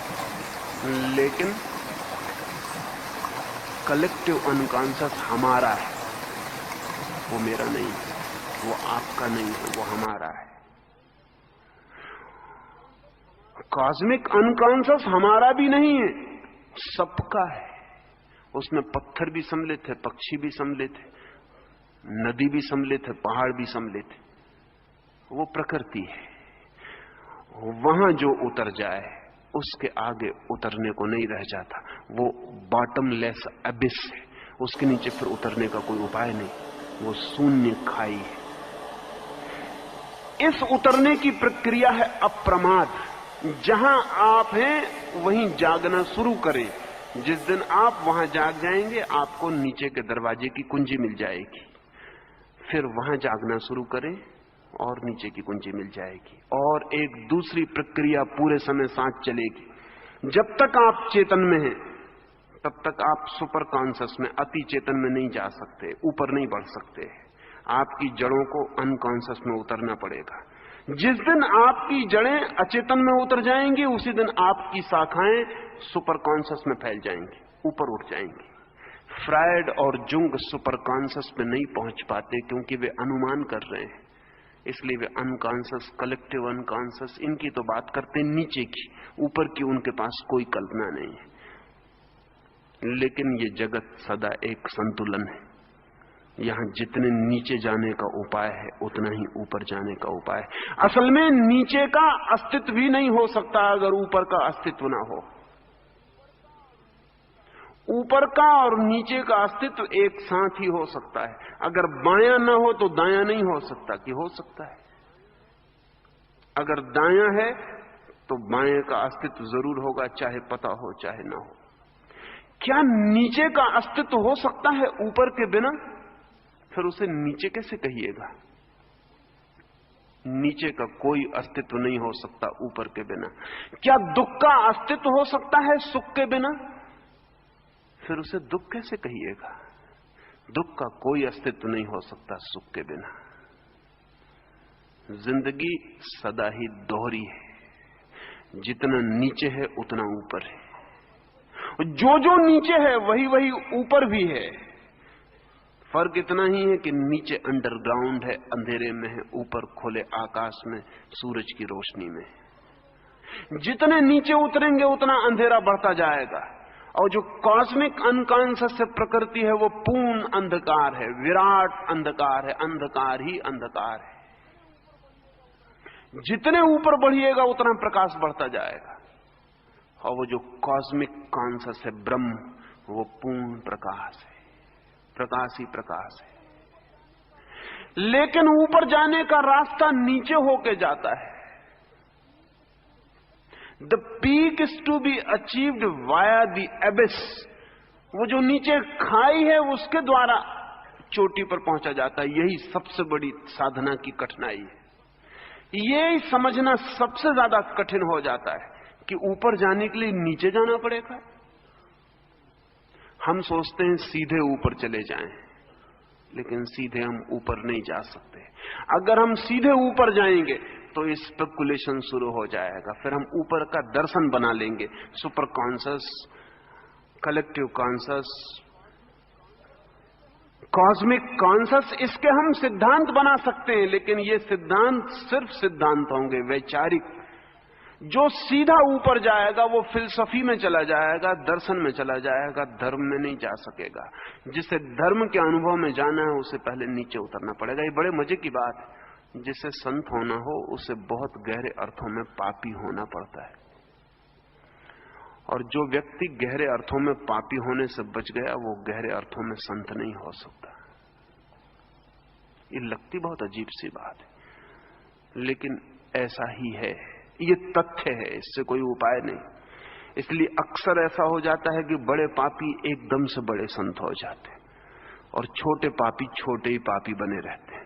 A: लेकिन कलेक्टिव अनकॉन्शियस हमारा है, वो मेरा नहीं है, वो आपका नहीं है, वो हमारा है। कॉस्मिक अनकॉन्शियस हमारा भी नहीं है, सबका है। उसमें पत्थर भी सम्मिलित है, पक्षी भी सम्मिलित है, नदी भी सम्मिलित है, पहाड़ भी सम्मिलित है। वो प्रकृति है। वहां जो उतर जाए उसके आगे उतरने को नहीं रह जाता। वो बॉटमलेस अबिस है, उसके नीचे फिर उतरने का कोई उपाय नहीं, वो शून्य खाई है। इस उतरने की प्रक्रिया है अप्रमाद। जहां आप हैं वहीं जागना शुरू करें। जिस दिन आप वहां जाग जाएंगे, आपको नीचे के दरवाजे की कुंजी मिल जाएगी। फिर वहां जागना शुरू करें और नीचे की कुंजी मिल जाएगी, और एक दूसरी प्रक्रिया पूरे समय साथ चलेगी। जब तक आप चेतन में हैं तब तक आप सुपर कॉन्शियस में, अति चेतन में नहीं जा सकते, ऊपर नहीं बढ़ सकते। आपकी जड़ों को अनकॉन्शियस में उतरना पड़ेगा। जिस दिन आपकी जड़ें अचेतन में उतर जाएंगी, उसी दिन आपकी शाखाएं सुपर कॉन्शियस में फैल जाएंगी, ऊपर उठ जाएंगी। फ्रायड और जुंग सुपर कॉन्शियस में नहीं पहुंच पाते क्योंकि वे अनुमान कर रहे हैं, इसलिए वे अनकॉन्शियस, कलेक्टिव अनकॉन्शियस, इनकी तो बात करते हैं नीचे की, ऊपर की उनके पास कोई कल्पना नहीं है। लेकिन ये जगत सदा एक संतुलन है। यहां जितने नीचे जाने का उपाय है उतना ही ऊपर जाने का उपाय है। असल में नीचे का अस्तित्व भी नहीं हो सकता अगर ऊपर का अस्तित्व ना हो। ऊपर का और नीचे का अस्तित्व एक साथ ही हो सकता है। अगर बायां ना हो तो दायां नहीं हो सकता, कि हो सकता है? अगर दायां है तो बाएं का अस्तित्व जरूर होगा, चाहे पता हो चाहे ना हो। क्या नीचे का अस्तित्व हो सकता है ऊपर के बिना? फिर उसे नीचे कैसे कहिएगा? नीचे का कोई अस्तित्व नहीं हो सकता ऊपर के बिना। क्या दुख का अस्तित्व हो सकता है सुख के बिना? फिर उसे दुख कैसे कहिएगा? दुख का कोई अस्तित्व नहीं हो सकता सुख के बिना। जिंदगी सदा ही दोहरी है, जितना नीचे है उतना ऊपर है, जो जो नीचे है वही वही ऊपर भी है। फर्क इतना ही है कि नीचे अंडरग्राउंड है, अंधेरे में है, ऊपर खुले आकाश में सूरज की रोशनी में। जितने नीचे उतरेंगे उतना अंधेरा बढ़ता जाएगा, और जो कॉस्मिक अनकॉन्शियस प्रकृति है वो पूर्ण अंधकार है, विराट अंधकार है, अंधकार ही अंधकार है। जितने ऊपर बढ़िएगा उतना प्रकाश बढ़ता जाएगा, और वो जो कॉस्मिक कॉन्शियस है ब्रह्म, वो पूर्ण प्रकाश है, प्रकाश ही प्रकाश है। लेकिन ऊपर जाने का रास्ता नीचे होके जाता है। The peak is to be achieved via the abyss. वो जो नीचे खाई है उसके द्वारा चोटी पर पहुंचा जाता है। यही सबसे बड़ी साधना की कठिनाई है। यही समझना सबसे ज्यादा कठिन हो जाता है कि ऊपर जाने के लिए नीचे जाना पड़ेगा। हम सोचते हैं सीधे ऊपर चले जाएं, लेकिन सीधे हम ऊपर नहीं जा सकते। अगर हम सीधे ऊपर जाएंगे तो स्पेकुलेशन शुरू हो जाएगा, फिर हम ऊपर का दर्शन बना लेंगे, super conscious, collective conscious, cosmic conscious, इसके हम सिद्धांत बना सकते हैं। लेकिन ये सिद्धांत सिर्फ सिद्धांत होंगे, वैचारिक। जो सीधा ऊपर जाएगा वो फिलसफी में चला जाएगा, दर्शन में चला जाएगा, धर्म में नहीं जा सकेगा। जिसे धर्म के अनुभव में जाना है उसे पहले नीचे उतरना पड़ेगा। ये बड़े मजे की बात है, जिसे संत होना हो उसे बहुत गहरे अर्थों में पापी होना पड़ता है, और जो व्यक्ति गहरे अर्थों में पापी होने से बच गया वो गहरे अर्थों में संत नहीं हो सकता। ये लगती बहुत अजीब सी बात है, लेकिन ऐसा ही है, ये तथ्य है, इससे कोई उपाय नहीं। इसलिए अक्सर ऐसा हो जाता है कि बड़े पापी एकदम से बड़े संत हो जाते हैं, और छोटे पापी छोटे ही पापी बने रहते हैं।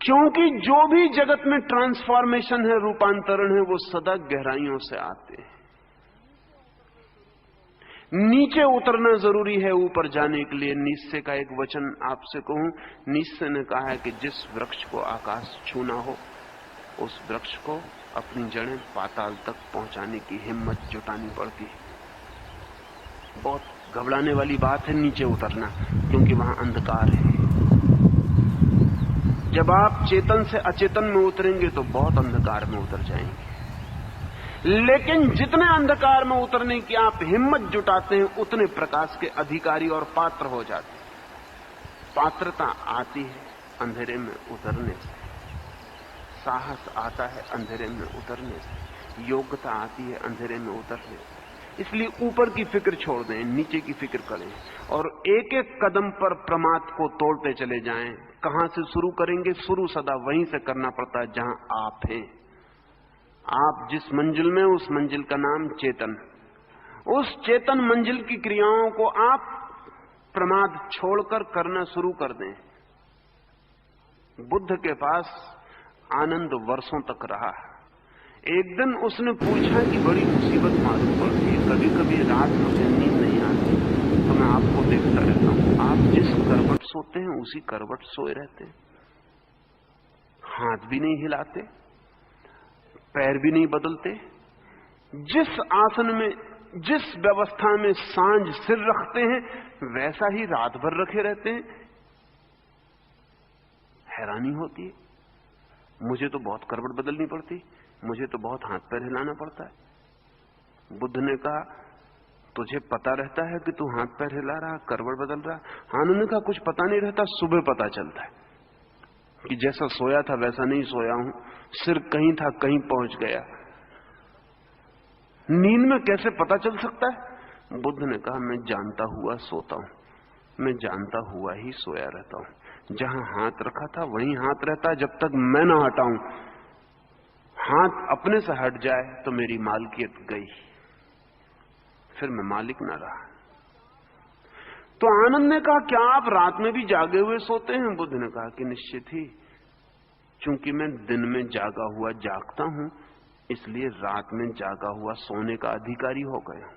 A: क्योंकि जो भी जगत में ट्रांसफॉर्मेशन है, रूपांतरण है, वो सदा गहराइयों से आते हैं। नीचे उतरना जरूरी है ऊपर जाने के लिए। नीचे का एक वचन आपसे कहूं, नीचे ने कहा है कि जिस वृक्ष को आकाश छूना हो उस वृक्ष को अपनी जड़ें पाताल तक पहुंचाने की हिम्मत जुटानी पड़ती है। बहुत घबराने वाली बात है नीचे उतरना, क्योंकि वहां अंधकार है। जब आप चेतन से अचेतन में उतरेंगे तो बहुत अंधकार में उतर जाएंगे। लेकिन जितने अंधकार में उतरने की आप हिम्मत जुटाते हैं उतने प्रकाश के अधिकारी और पात्र हो जाते हैं। पात्रता आती है अंधेरे में उतरने से, साहस आता है अंधेरे में उतरने से, योग्यता आती है अंधेरे में उतरने से। इसलिए ऊपर की फिक्र छोड़ दें, नीचे की फिक्र करें, और एक एक कदम पर प्रमाद को तोड़ते चले जाएं। कहां से शुरू करेंगे? शुरू सदा वहीं से करना पड़ता है जहां आप हैं। आप जिस मंजिल में, उस मंजिल का नाम चेतन। उस चेतन मंजिल की क्रियाओं को आप प्रमाद छोड़कर करना शुरू कर दें। बुद्ध के पास आनंद वर्षों तक रहा। एक दिन उसने पूछा कि बड़ी मुसीबत मालूम पड़ती है, कभी कभी रात मुझे नींद नहीं आती तो मैं आपको देखता रहता हूं। आप जिस करवट सोते हैं उसी करवट सोए रहते हैं, हाथ भी नहीं हिलाते, पैर भी नहीं बदलते। जिस आसन में, जिस व्यवस्था में सांझ सिर रखते हैं वैसा ही रात भर रखे रहते हैं। हैरानी होती है, मुझे तो बहुत करवट बदलनी पड़ती, मुझे तो बहुत हाथ पैर हिलाना पड़ता है। बुद्ध ने कहा तुझे पता रहता है कि तू हाथ पैर हिला रहा, करवट बदल रहा? आनंद ने कहा कुछ पता नहीं रहता, सुबह पता चलता है कि जैसा सोया था वैसा नहीं सोया हूं, सिर कहीं था कहीं पहुंच गया। नींद में कैसे पता चल सकता है? बुद्ध ने कहा मैं जानता हुआ सोता हूं, मैं जानता हुआ ही सोया रहता हूं। जहां हाथ रखा था वहीं हाथ रहता है जब तक मैं ना हटाऊं। हाथ अपने से हट जाए तो मेरी मालकियत गई, फिर मैं मालिक ना रहा। तो आनंद ने कहा क्या आप रात में भी जागे हुए सोते हैं? बुद्ध ने कहा कि निश्चित ही, चूंकि मैं दिन में जागा हुआ जागता हूं इसलिए रात में जागा हुआ सोने का अधिकारी हो गया।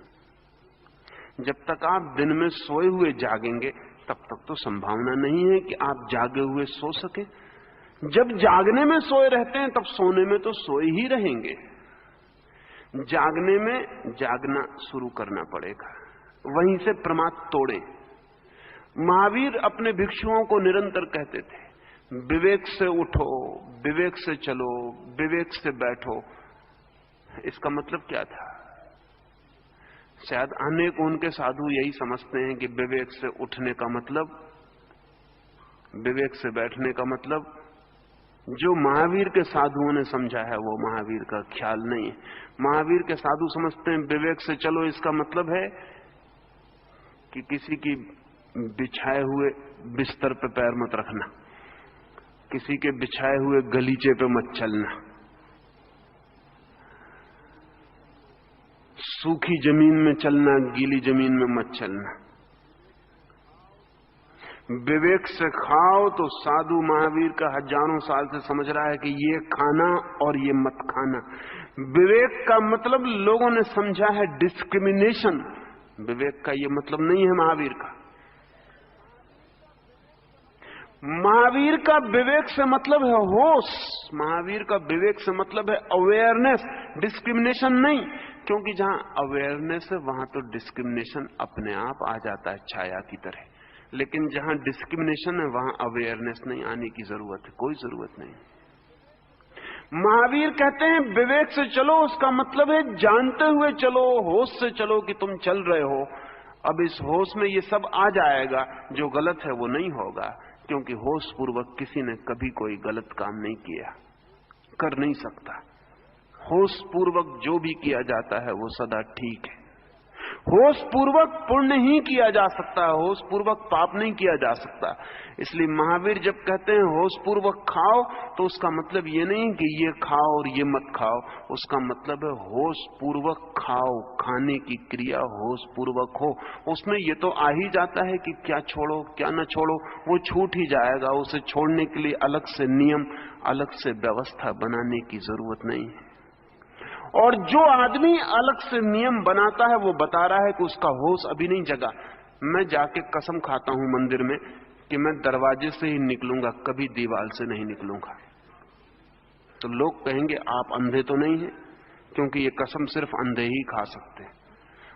A: जब तक आप दिन में सोए हुए जागेंगे तब तक तो संभावना नहीं है कि आप जागे हुए सो सके। जब जागने में सोए रहते हैं तब सोने में तो सोए ही रहेंगे। जागने में जागना शुरू करना पड़ेगा, वहीं से प्रमाद तोड़े। महावीर अपने भिक्षुओं को निरंतर कहते थे विवेक से उठो, विवेक से चलो, विवेक से बैठो। इसका मतलब क्या था? शायद अनेक उनके साधु यही समझते हैं कि विवेक से उठने का मतलब, विवेक से बैठने का मतलब जो महावीर के साधुओं ने समझा है वो महावीर का ख्याल नहीं है। महावीर के साधु समझते हैं विवेक से चलो, इसका मतलब है कि किसी की बिछाए हुए बिस्तर पे पैर मत रखना, किसी के बिछाए हुए गलीचे पे मत चलना, सूखी जमीन में चलना, गीली जमीन में मत चलना। विवेक से खाओ तो साधु महावीर का हजारों साल से समझ रहा है कि ये खाना और ये मत खाना। विवेक का मतलब लोगों ने समझा है डिस्क्रिमिनेशन। विवेक का ये मतलब नहीं है महावीर का। महावीर का विवेक से मतलब है होश। महावीर का विवेक से मतलब है अवेयरनेस, डिस्क्रिमिनेशन नहीं। क्योंकि जहां अवेयरनेस है वहां तो डिस्क्रिमिनेशन अपने आप आ जाता है छाया की तरह। लेकिन जहां डिस्क्रिमिनेशन है वहां अवेयरनेस नहीं आने की जरूरत है, कोई जरूरत नहीं। महावीर कहते हैं विवेक से चलो, उसका मतलब है जानते हुए चलो, होश से चलो कि तुम चल रहे हो। अब इस होश में ये सब आ जाएगा, जो गलत है वो नहीं होगा, क्योंकि होश पूर्वक किसी ने कभी कोई गलत काम नहीं किया, कर नहीं सकता। होश पूर्वक जो भी किया जाता है वो सदा ठीक है। होश पूर्वक पुण्य ही किया जा सकता है, होश पूर्वक पाप नहीं किया जा सकता। इसलिए महावीर जब कहते हैं होश पूर्वक खाओ, तो उसका मतलब ये नहीं कि ये खाओ और ये मत खाओ। उसका मतलब है होश पूर्वक खाओ, खाने की क्रिया होश पूर्वक हो। उसमें ये तो आ ही जाता है कि क्या छोड़ो क्या न छोड़ो, वो छूट ही जाएगा। उसे छोड़ने के लिए अलग से नियम, अलग से व्यवस्था बनाने की जरूरत नहीं है। और जो आदमी अलग से नियम बनाता है वो बता रहा है कि उसका होश अभी नहीं जगा। मैं जाके कसम खाता हूं मंदिर में कि मैं दरवाजे से ही निकलूंगा, कभी दीवार से नहीं निकलूंगा। तो लोग कहेंगे आप अंधे तो नहीं हैं, क्योंकि ये कसम सिर्फ अंधे ही खा सकते हैं।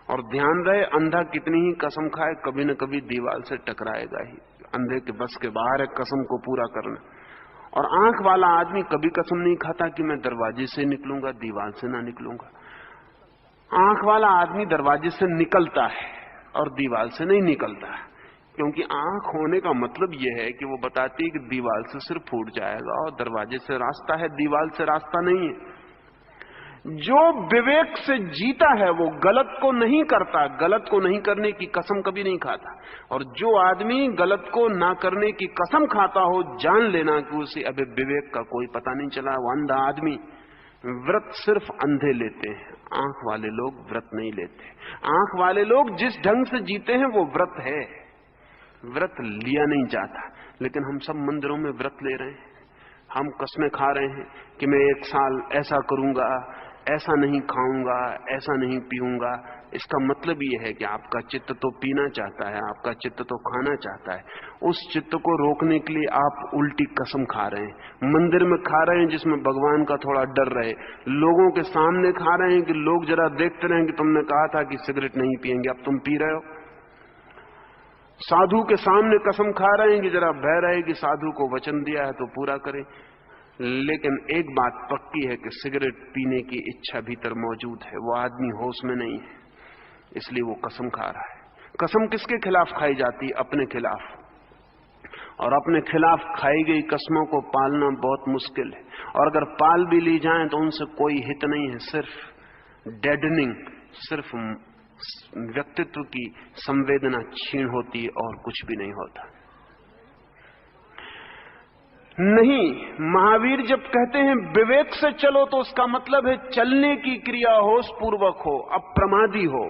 A: और ध्यान रहे, अंधा कितनी ही कसम खाए कभी न कभी दीवार से टकराएगा ही। अंधे के बस के बाहर है कसम को पूरा करना। और आंख वाला आदमी कभी कसम नहीं खाता कि मैं दरवाजे से निकलूंगा, दीवार से ना निकलूंगा। आंख वाला आदमी दरवाजे से निकलता है और दीवार से नहीं निकलता है, क्योंकि आंख होने का मतलब यह है कि वो बताती है कि दीवार से सिर्फ फूट जाएगा और दरवाजे से रास्ता है, दीवार से रास्ता नहीं है। जो विवेक से जीता है वो गलत को नहीं करता, गलत को नहीं करने की कसम कभी नहीं खाता। और जो आदमी गलत को ना करने की कसम खाता हो, जान लेना कि उसे अभी विवेक का कोई पता नहीं चला, वो अंधा आदमी। व्रत सिर्फ अंधे लेते हैं, आंख वाले लोग व्रत नहीं लेते। आंख वाले लोग जिस ढंग से जीते हैं वो व्रत है, व्रत लिया नहीं जाता। लेकिन हम सब मंदिरों में व्रत ले रहे हैं, हम कस्में खा रहे हैं कि मैं 1 साल ऐसा करूंगा, ऐसा नहीं खाऊंगा, ऐसा नहीं पीऊंगा। इसका मतलब यह है कि आपका चित्त तो पीना चाहता है, आपका चित्त तो खाना चाहता है। उस चित्त को रोकने के लिए आप उल्टी कसम खा रहे हैं, मंदिर में खा रहे हैं जिसमें भगवान का थोड़ा डर रहे, लोगों के सामने खा रहे हैं कि लोग जरा देखते रहें कि तुमने कहा था कि सिगरेट नहीं पिएंगे, अब तुम पी रहे हो। साधु के सामने कसम खा रहे हैं कि जरा भय रहे कि साधु को वचन दिया है तो पूरा करें। लेकिन एक बात पक्की है कि सिगरेट पीने की इच्छा भीतर मौजूद है, वो आदमी होश में नहीं है, इसलिए वो कसम खा रहा है। कसम किसके खिलाफ खाई जाती है? अपने खिलाफ। और अपने खिलाफ खाई गई कसमों को पालना बहुत मुश्किल है, और अगर पाल भी ली जाए तो उनसे कोई हित नहीं है, सिर्फ डेडनिंग, सिर्फ व्यक्तित्व की संवेदना क्षीण होती है और कुछ भी नहीं होता। नहीं, महावीर जब कहते हैं विवेक से चलो तो उसका मतलब है चलने की क्रिया होश पूर्वक हो, अप्रमादी हो,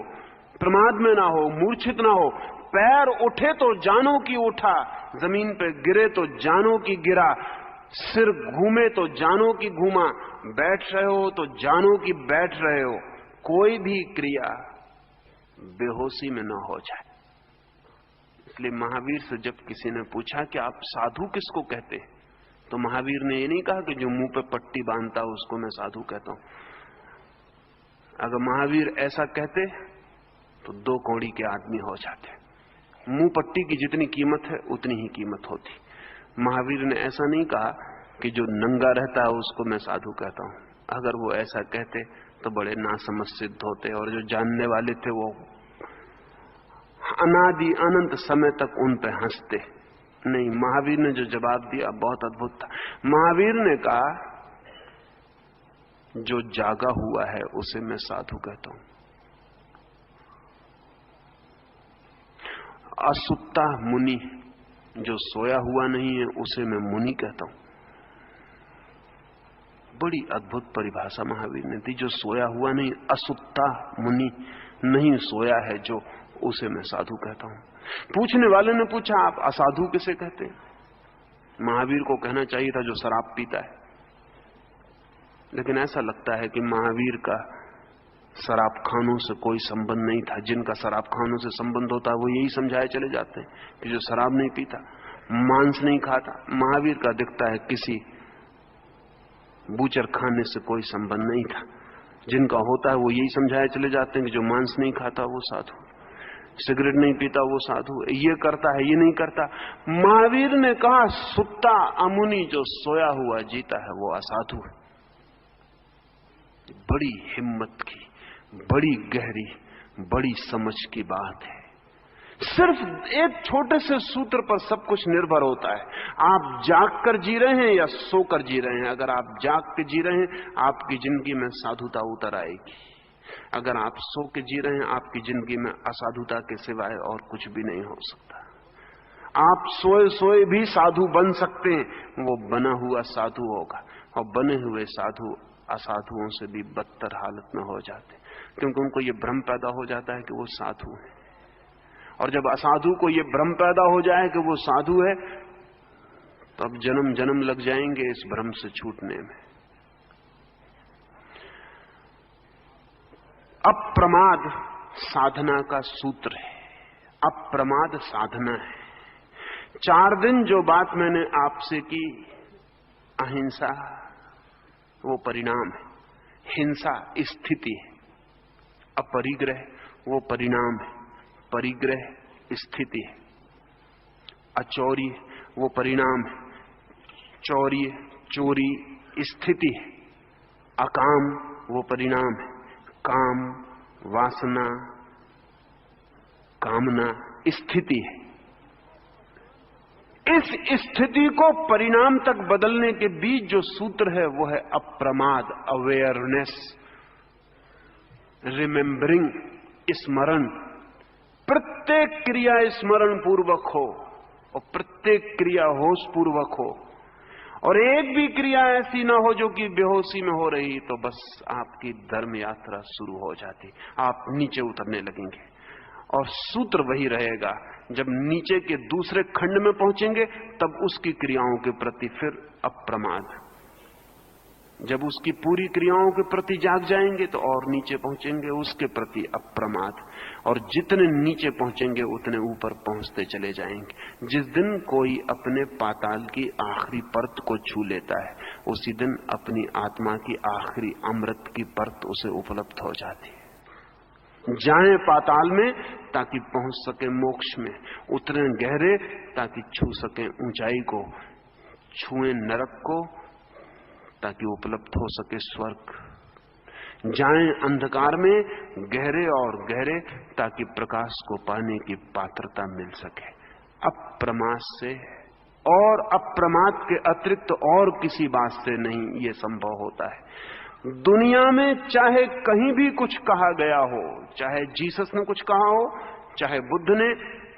A: प्रमाद में ना हो, मूर्छित ना हो। पैर उठे तो जानो कि उठा, जमीन पे गिरे तो जानो कि गिरा, सिर घूमे तो जानो कि घूमा, बैठ रहे हो तो जानो कि बैठ रहे हो। कोई भी क्रिया बेहोशी में न हो जाए। इसलिए महावीर से जब किसी ने पूछा कि आप साधु किसको कहते हैं, तो महावीर ने ये नहीं कहा कि जो मुंह पे पट्टी बांधता है उसको मैं साधु कहता हूं। अगर महावीर ऐसा कहते तो 2 कौड़ी के आदमी हो जाते। मुंह पट्टी की जितनी कीमत है उतनी ही कीमत होती। महावीर ने ऐसा नहीं कहा कि जो नंगा रहता है उसको मैं साधु कहता हूं। अगर वो ऐसा कहते तो बड़े नासमझ सिद्ध होते, और जो जानने वाले थे वो अनादि अनंत समय तक उन पे हंसते। नहीं, महावीर ने जो जवाब दिया बहुत अद्भुत था। महावीर ने कहा जो जागा हुआ है उसे मैं साधु कहता हूं, असुप्ता मुनि, जो सोया हुआ नहीं है उसे मैं मुनि कहता हूं। बड़ी अद्भुत परिभाषा महावीर ने दी। जो सोया हुआ नहीं, असुप्ता मुनि, नहीं सोया है जो, उसे मैं साधु कहता हूं। पूछने वाले ने पूछा, आप असाधु किसे कहते हैं? महावीर को कहना चाहिए था जो शराब पीता है, लेकिन ऐसा लगता है कि महावीर का शराब खानों से कोई संबंध नहीं था। जिनका शराब खानों से संबंध होता है वो यही समझाए चले जाते हैं कि जो शराब नहीं पीता, मांस नहीं खाता। महावीर का दिखता है किसी बूचर खाने से कोई संबंध नहीं था। जिनका होता है वो यही समझाए चले जाते हैं कि जो मांस नहीं खाता वो साधु, सिगरेट नहीं पीता वो साधु, ये करता है ये नहीं करता। महावीर ने कहा सुत्ता अमुनि जो सोया हुआ जीता है वो असाधु है। बड़ी हिम्मत की, बड़ी गहरी, बड़ी समझ की बात है। सिर्फ एक छोटे से सूत्र पर सब कुछ निर्भर होता है। आप जाग कर जी रहे हैं या सोकर जी रहे हैं। अगर आप जाग के जी रहे हैं, आपकी जिंदगी में साधुता उतर आएगी। अगर आप सो के जी रहे हैं, आपकी जिंदगी में असाधुता के सिवाय और कुछ भी नहीं हो सकता। आप सोए सोए भी साधु बन सकते हैं, वो बना हुआ साधु होगा। और बने हुए साधु असाधुओं से भी बदतर हालत में हो जाते, क्योंकि उनको ये भ्रम पैदा हो जाता है कि वो साधु है। और जब असाधु को ये भ्रम पैदा हो जाए कि वो साधु है, तब जन्म जन्म लग जाएंगे इस भ्रम से छूटने में। अप्रमाद साधना का सूत्र है। अप्रमाद साधना है। 4 दिन जो बात मैंने आपसे की, अहिंसा वो परिणाम है, हिंसा स्थिति है, अपरिग्रह वो परिणाम है, परिग्रह स्थिति है, अचौर्य वो परिणाम है, चौर्य चोरी स्थिति है, अकाम वो परिणाम है, काम वासना कामना स्थिति है। इस स्थिति को परिणाम तक बदलने के बीच जो सूत्र है वो है अप्रमाद, अवेयरनेस, रिमेंबरिंग, स्मरण। प्रत्येक क्रिया स्मरण पूर्वक हो और प्रत्येक क्रिया होश पूर्वक हो। और एक भी क्रिया ऐसी ना हो जो कि बेहोशी में हो रही, तो बस आपकी धर्म यात्रा शुरू हो जाती, आप नीचे उतरने लगेंगे। और सूत्र वही रहेगा, जब नीचे के दूसरे खंड में पहुंचेंगे तब उसकी क्रियाओं के प्रति फिर अप्रमाद। जब उसकी पूरी क्रियाओं के प्रति जाग जाएंगे तो और नीचे पहुंचेंगे, उसके प्रति अप्रमाद। और जितने नीचे पहुंचेंगे उतने ऊपर पहुंचते चले जाएंगे। जिस दिन कोई अपने पाताल की आखिरी परत को छू लेता है, उसी दिन अपनी आत्मा की आखिरी अमृत की परत उसे उपलब्ध हो जाती है। जाएं पाताल में ताकि पहुंच सके मोक्ष में, उतरे गहरे ताकि छू सके ऊंचाई को, छुएं नरक को ताकि उपलब्ध हो सके स्वर्ग। जाएं अंधकार में गहरे और गहरे ताकि प्रकाश को पाने की पात्रता मिल सके। अप्रमाद से और अप्रमाद के अतिरिक्त और किसी बात से नहीं ये संभव होता है। दुनिया में चाहे कहीं भी कुछ कहा गया हो, चाहे जीसस ने कुछ कहा हो, चाहे बुद्ध ने,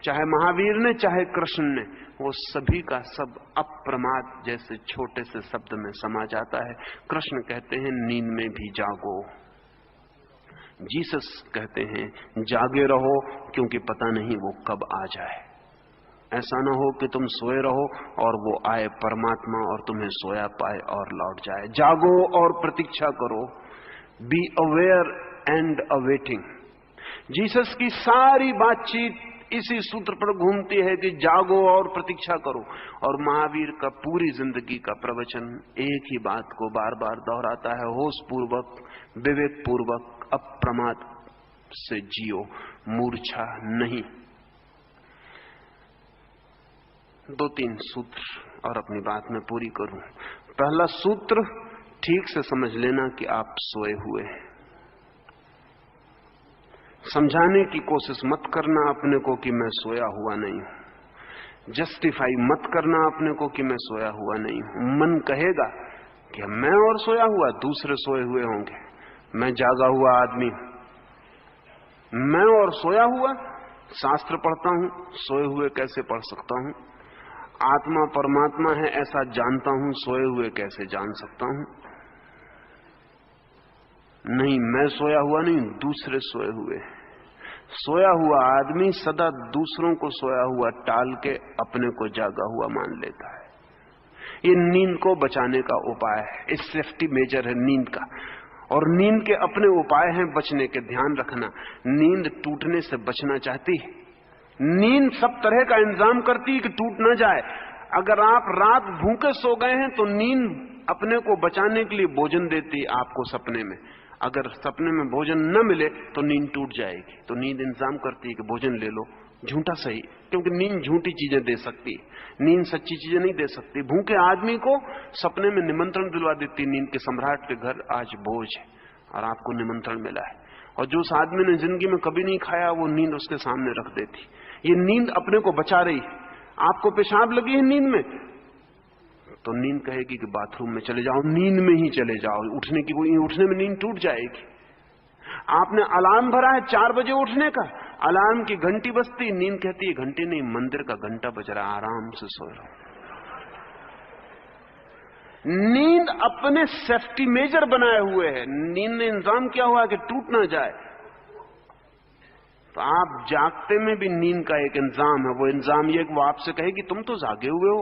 A: चाहे महावीर ने, चाहे कृष्ण ने, वो सभी का सब अप्रमाद जैसे छोटे से शब्द में समा जाता है। कृष्ण कहते हैं नींद में भी जागो, जीसस कहते हैं जागे रहो क्योंकि पता नहीं वो कब आ जाए। ऐसा ना हो कि तुम सोए रहो और वो आए परमात्मा और तुम्हें सोया पाए और लौट जाए। जागो और प्रतीक्षा करो। Be aware and awaiting. Jesus की सारी बातचीत इसी सूत्र पर घूमती है कि जागो और प्रतीक्षा करो। और महावीर का पूरी जिंदगी का प्रवचन एक ही बात को बार बार दोहराता है, होश पूर्वक, विवेक पूर्वक, अप्रमाद से जियो, मूर्छा नहीं। 2-3 सूत्र और अपनी बात में पूरी करूं। पहला सूत्र, ठीक से समझ लेना कि आप सोए हुए हैं। समझाने की कोशिश मत करना अपने को कि मैं सोया हुआ नहीं हूं। जस्टिफाई मत करना अपने को कि मैं सोया हुआ नहीं हूं। मन कहेगा कि मैं और सोया हुआ, दूसरे सोए हुए होंगे, मैं जागा हुआ आदमी हूं। मैं और सोया हुआ, शास्त्र पढ़ता हूं, सोए हुए कैसे पढ़ सकता हूं? आत्मा परमात्मा है ऐसा जानता हूं, सोए हुए कैसे जान सकता हूं? नहीं, मैं सोया हुआ नहीं, दूसरे सोए हुए। सोया हुआ आदमी सदा दूसरों को सोया हुआ टाल के अपने को जागा हुआ मान लेता है। ये नींद को बचाने का उपाय है, इस सेफ्टी मेजर है नींद का। और नींद के अपने उपाय हैं बचने के। ध्यान रखना, नींद टूटने से बचना चाहती है। नींद सब तरह का इंतजाम करती है कि टूट ना जाए। अगर आप रात भूखे सो गए हैं तो नींद अपने को बचाने के लिए भोजन देती आपको सपने में। अगर सपने में भोजन न मिले तो नींद टूट जाएगी। तो नींद इंतजाम करती है कि भोजन ले लो, झूठा सही, क्योंकि नींद झूठी चीजें दे सकती है, नींद सच्ची चीजें नहीं दे सकती। भूखे आदमी को सपने में निमंत्रण दिलवा देती नींद के, सम्राट के घर आज भोज है और आपको निमंत्रण मिला है। और जो उस आदमी ने जिंदगी में कभी नहीं खाया वो नींद उसके सामने रख देती। ये नींद अपने को बचा रही है। आपको पेशाब लगी है नींद में तो नींद कहेगी कि बाथरूम में चले जाओ, नींद में ही चले जाओ, उठने में नींद टूट जाएगी। आपने अलार्म भरा है 4 बजे उठने का, अलार्म की घंटी बजती, नींद कहती है घंटी नहीं, मंदिर का घंटा बज रहा, आराम से सो रहा। नींद अपने सेफ्टी मेजर बनाए हुए है। नींद ने इंतजाम किया हुआ है कि टूट ना जाए। तो आप जागते में भी नींद का एक इंतजाम है। वो इंतजाम ये कि वो आपसे कहेगी तुम तो जागे हुए हो,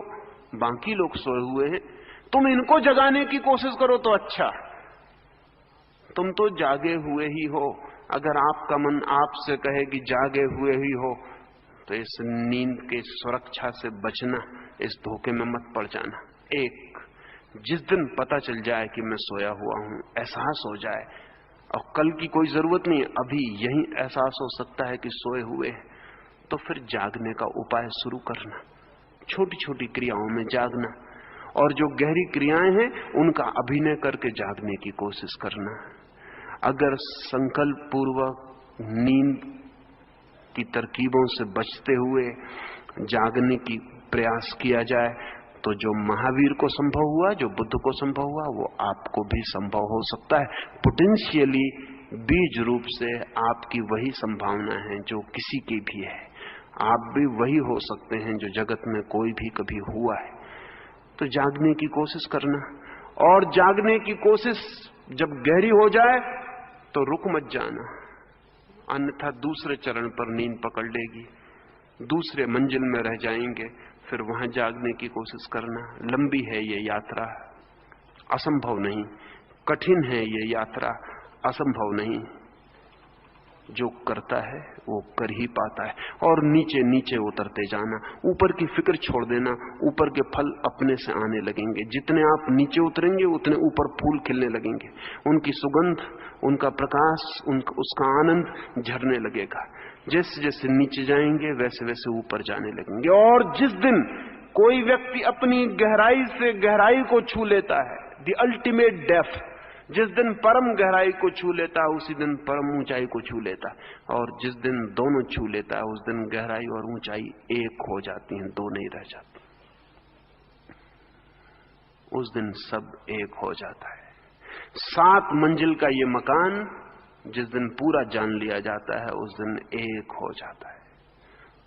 A: बाकी लोग सोए हुए हैं, तुम इनको जगाने की कोशिश करो तो अच्छा, तुम तो जागे हुए ही हो। अगर आपका मन आपसे कहे कि जागे हुए ही हो तो इस नींद के सुरक्षा से बचना, इस धोखे में मत पड़ जाना। एक, जिस दिन पता चल जाए कि मैं सोया हुआ हूं, एहसास हो जाए, और कल की कोई जरूरत नहीं, अभी यही एहसास हो सकता है कि सोए हुए हैं, तो फिर जागने का उपाय शुरू करना, छोटी छोटी क्रियाओं में जागना, और जो गहरी क्रियाएं हैं उनका अभिनय करके जागने की कोशिश करना। अगर संकल्प पूर्वक नींद की तरकीबों से बचते हुए जागने की प्रयास किया जाए तो जो महावीर को संभव हुआ, जो बुद्ध को संभव हुआ, वो आपको भी संभव हो सकता है। पोटेंशियली बीज रूप से आपकी वही संभावना है जो किसी की भी है। आप भी वही हो सकते हैं जो जगत में कोई भी कभी हुआ है। तो जागने की कोशिश करना, और जागने की कोशिश जब गहरी हो जाए तो रुक मत जाना, अन्यथा दूसरे चरण पर नींद पकड़ लेगी, दूसरे मंजिल में रह जाएंगे। फिर वहां जागने की कोशिश करना। लंबी है ये यात्रा, असंभव नहीं। कठिन है ये यात्रा, असंभव नहीं। जो करता है वो कर ही पाता है। और नीचे नीचे उतरते जाना, ऊपर की फिक्र छोड़ देना, ऊपर के फल अपने से आने लगेंगे। जितने आप नीचे उतरेंगे उतने ऊपर फूल खिलने लगेंगे, उनकी सुगंध, उनका प्रकाश, उसका आनंद झरने लगेगा। जैसे जैसे नीचे जाएंगे वैसे वैसे ऊपर जाने लगेंगे। और जिस दिन कोई व्यक्ति अपनी गहराई से गहराई को छू लेता है, द अल्टीमेट डेप्थ, जिस दिन परम गहराई को छू लेता है उसी दिन परम ऊंचाई को छू लेता है। और जिस दिन दोनों छू लेता है उस दिन गहराई और ऊंचाई एक हो जाती हैं, दो नहीं रह जाती। उस दिन सब एक हो जाता है। 7 मंजिल का ये मकान जिस दिन पूरा जान लिया जाता है उस दिन एक हो जाता है।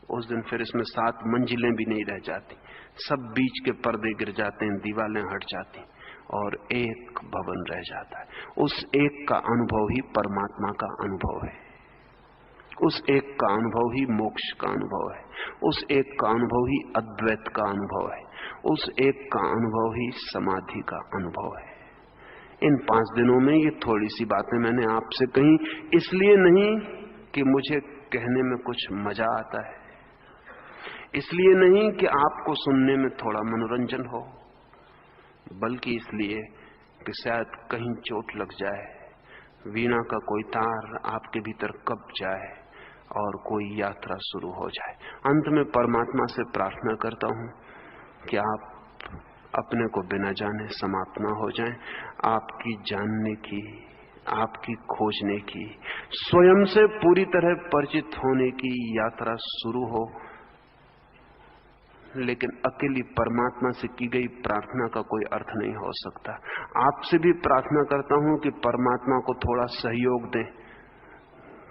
A: उस दिन फिर इसमें 7 मंजिलें भी नहीं रह जाती, सब बीच के पर्दे गिर जाते हैं, दीवारें हट जाती और एक भवन रह जाता है। उस एक का अनुभव ही परमात्मा का अनुभव है। उस एक का अनुभव ही मोक्ष का अनुभव है। उस एक का अनुभव ही अद्वैत का अनुभव है। उस एक का अनुभव ही समाधि का अनुभव है। इन 5 दिनों में ये थोड़ी सी बातें मैंने आपसे कही, इसलिए नहीं कि मुझे कहने में कुछ मजा आता है, इसलिए नहीं कि आपको सुनने में थोड़ा मनोरंजन हो, बल्कि इसलिए कि शायद कहीं चोट लग जाए, वीणा का कोई तार आपके भीतर कब जाए और कोई यात्रा शुरू हो जाए। अंत में परमात्मा से प्रार्थना करता हूं कि आप अपने को बिना जाने समाप्त ना हो जाएं। आपकी जानने की, आपकी खोजने की, स्वयं से पूरी तरह परिचित होने की यात्रा शुरू हो। लेकिन अकेली परमात्मा से की गई प्रार्थना का कोई अर्थ नहीं हो सकता। आपसे भी प्रार्थना करता हूं कि परमात्मा को थोड़ा सहयोग दें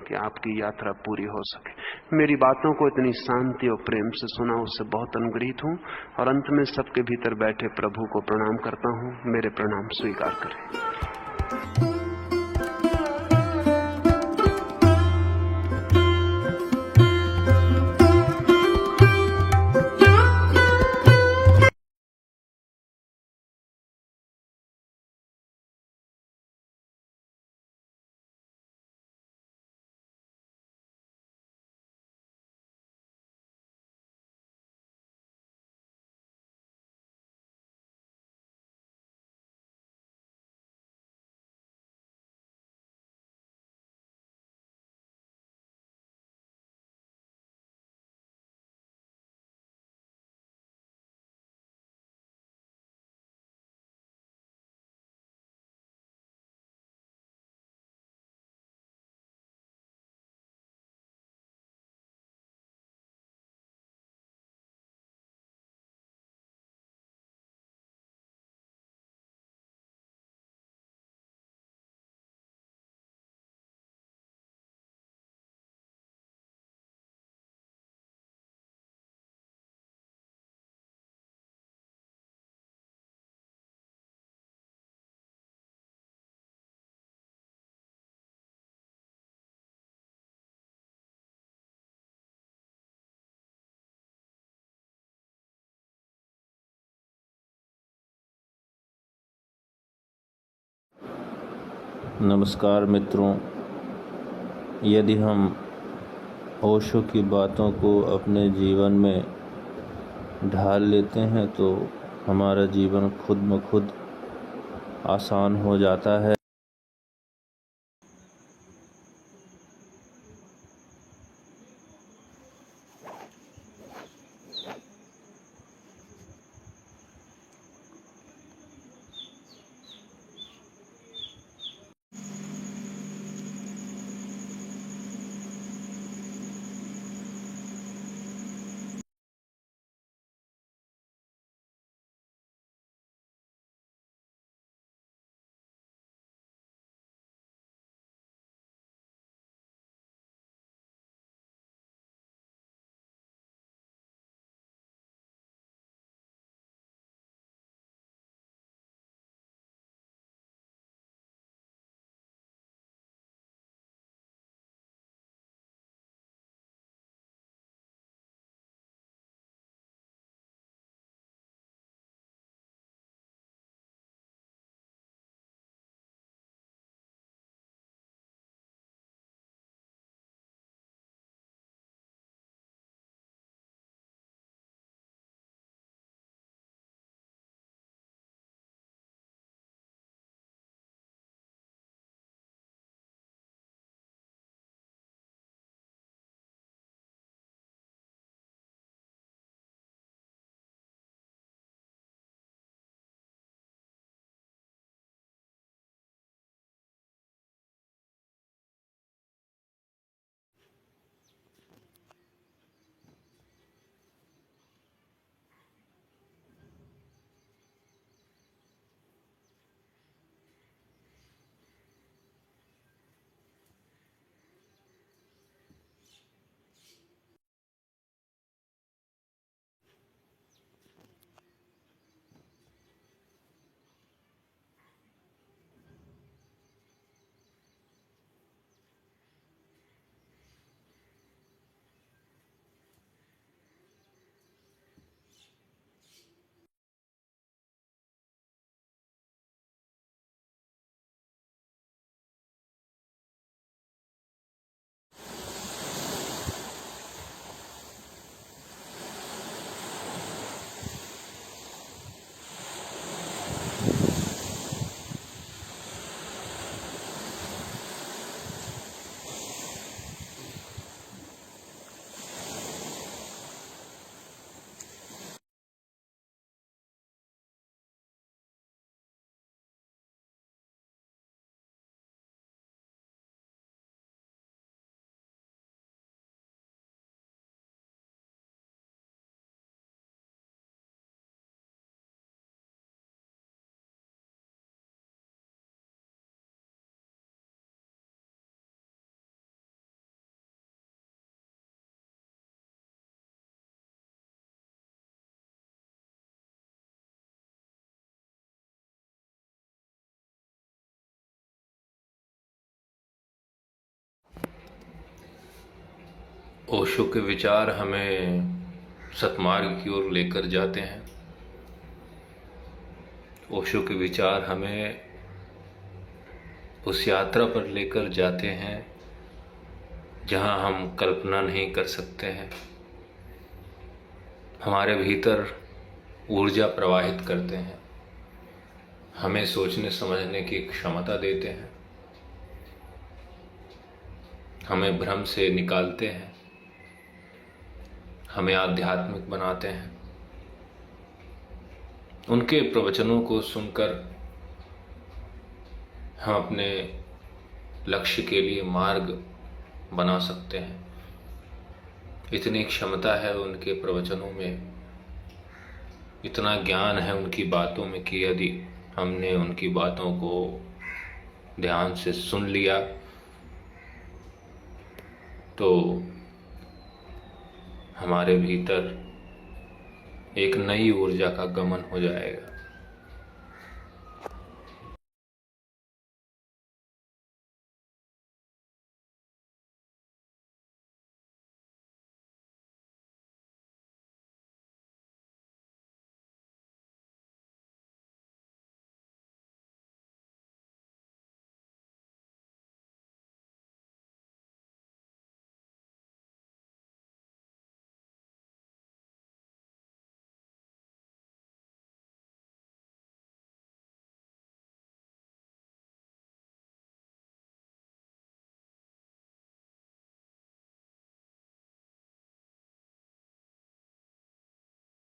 A: कि आपकी यात्रा पूरी हो सके। मेरी बातों को इतनी शांति और प्रेम से सुना, उससे बहुत अनुग्रहित हूं। और अंत में सबके भीतर बैठे प्रभु को प्रणाम करता हूं। मेरे प्रणाम स्वीकार करें।
B: नमस्कार मित्रों, यदि हम ओशो की बातों को अपने जीवन में ढाल लेते हैं तो हमारा जीवन खुद ब खुद आसान हो जाता है। ओशो के विचार हमें सतमार्ग की ओर लेकर जाते हैं। ओशो के विचार हमें उस यात्रा पर लेकर जाते हैं जहां हम कल्पना नहीं कर सकते हैं। हमारे भीतर ऊर्जा प्रवाहित करते हैं, हमें सोचने समझने की क्षमता देते हैं, हमें भ्रम से निकालते हैं, हमें आध्यात्मिक बनाते हैं। उनके प्रवचनों को सुनकर हम अपने लक्ष्य के लिए मार्ग बना सकते हैं। इतनी क्षमता है उनके प्रवचनों में, इतना ज्ञान है उनकी बातों में कि यदि हमने उनकी बातों को ध्यान से सुन लिया तो हमारे भीतर एक नई ऊर्जा का गमन हो जाएगा।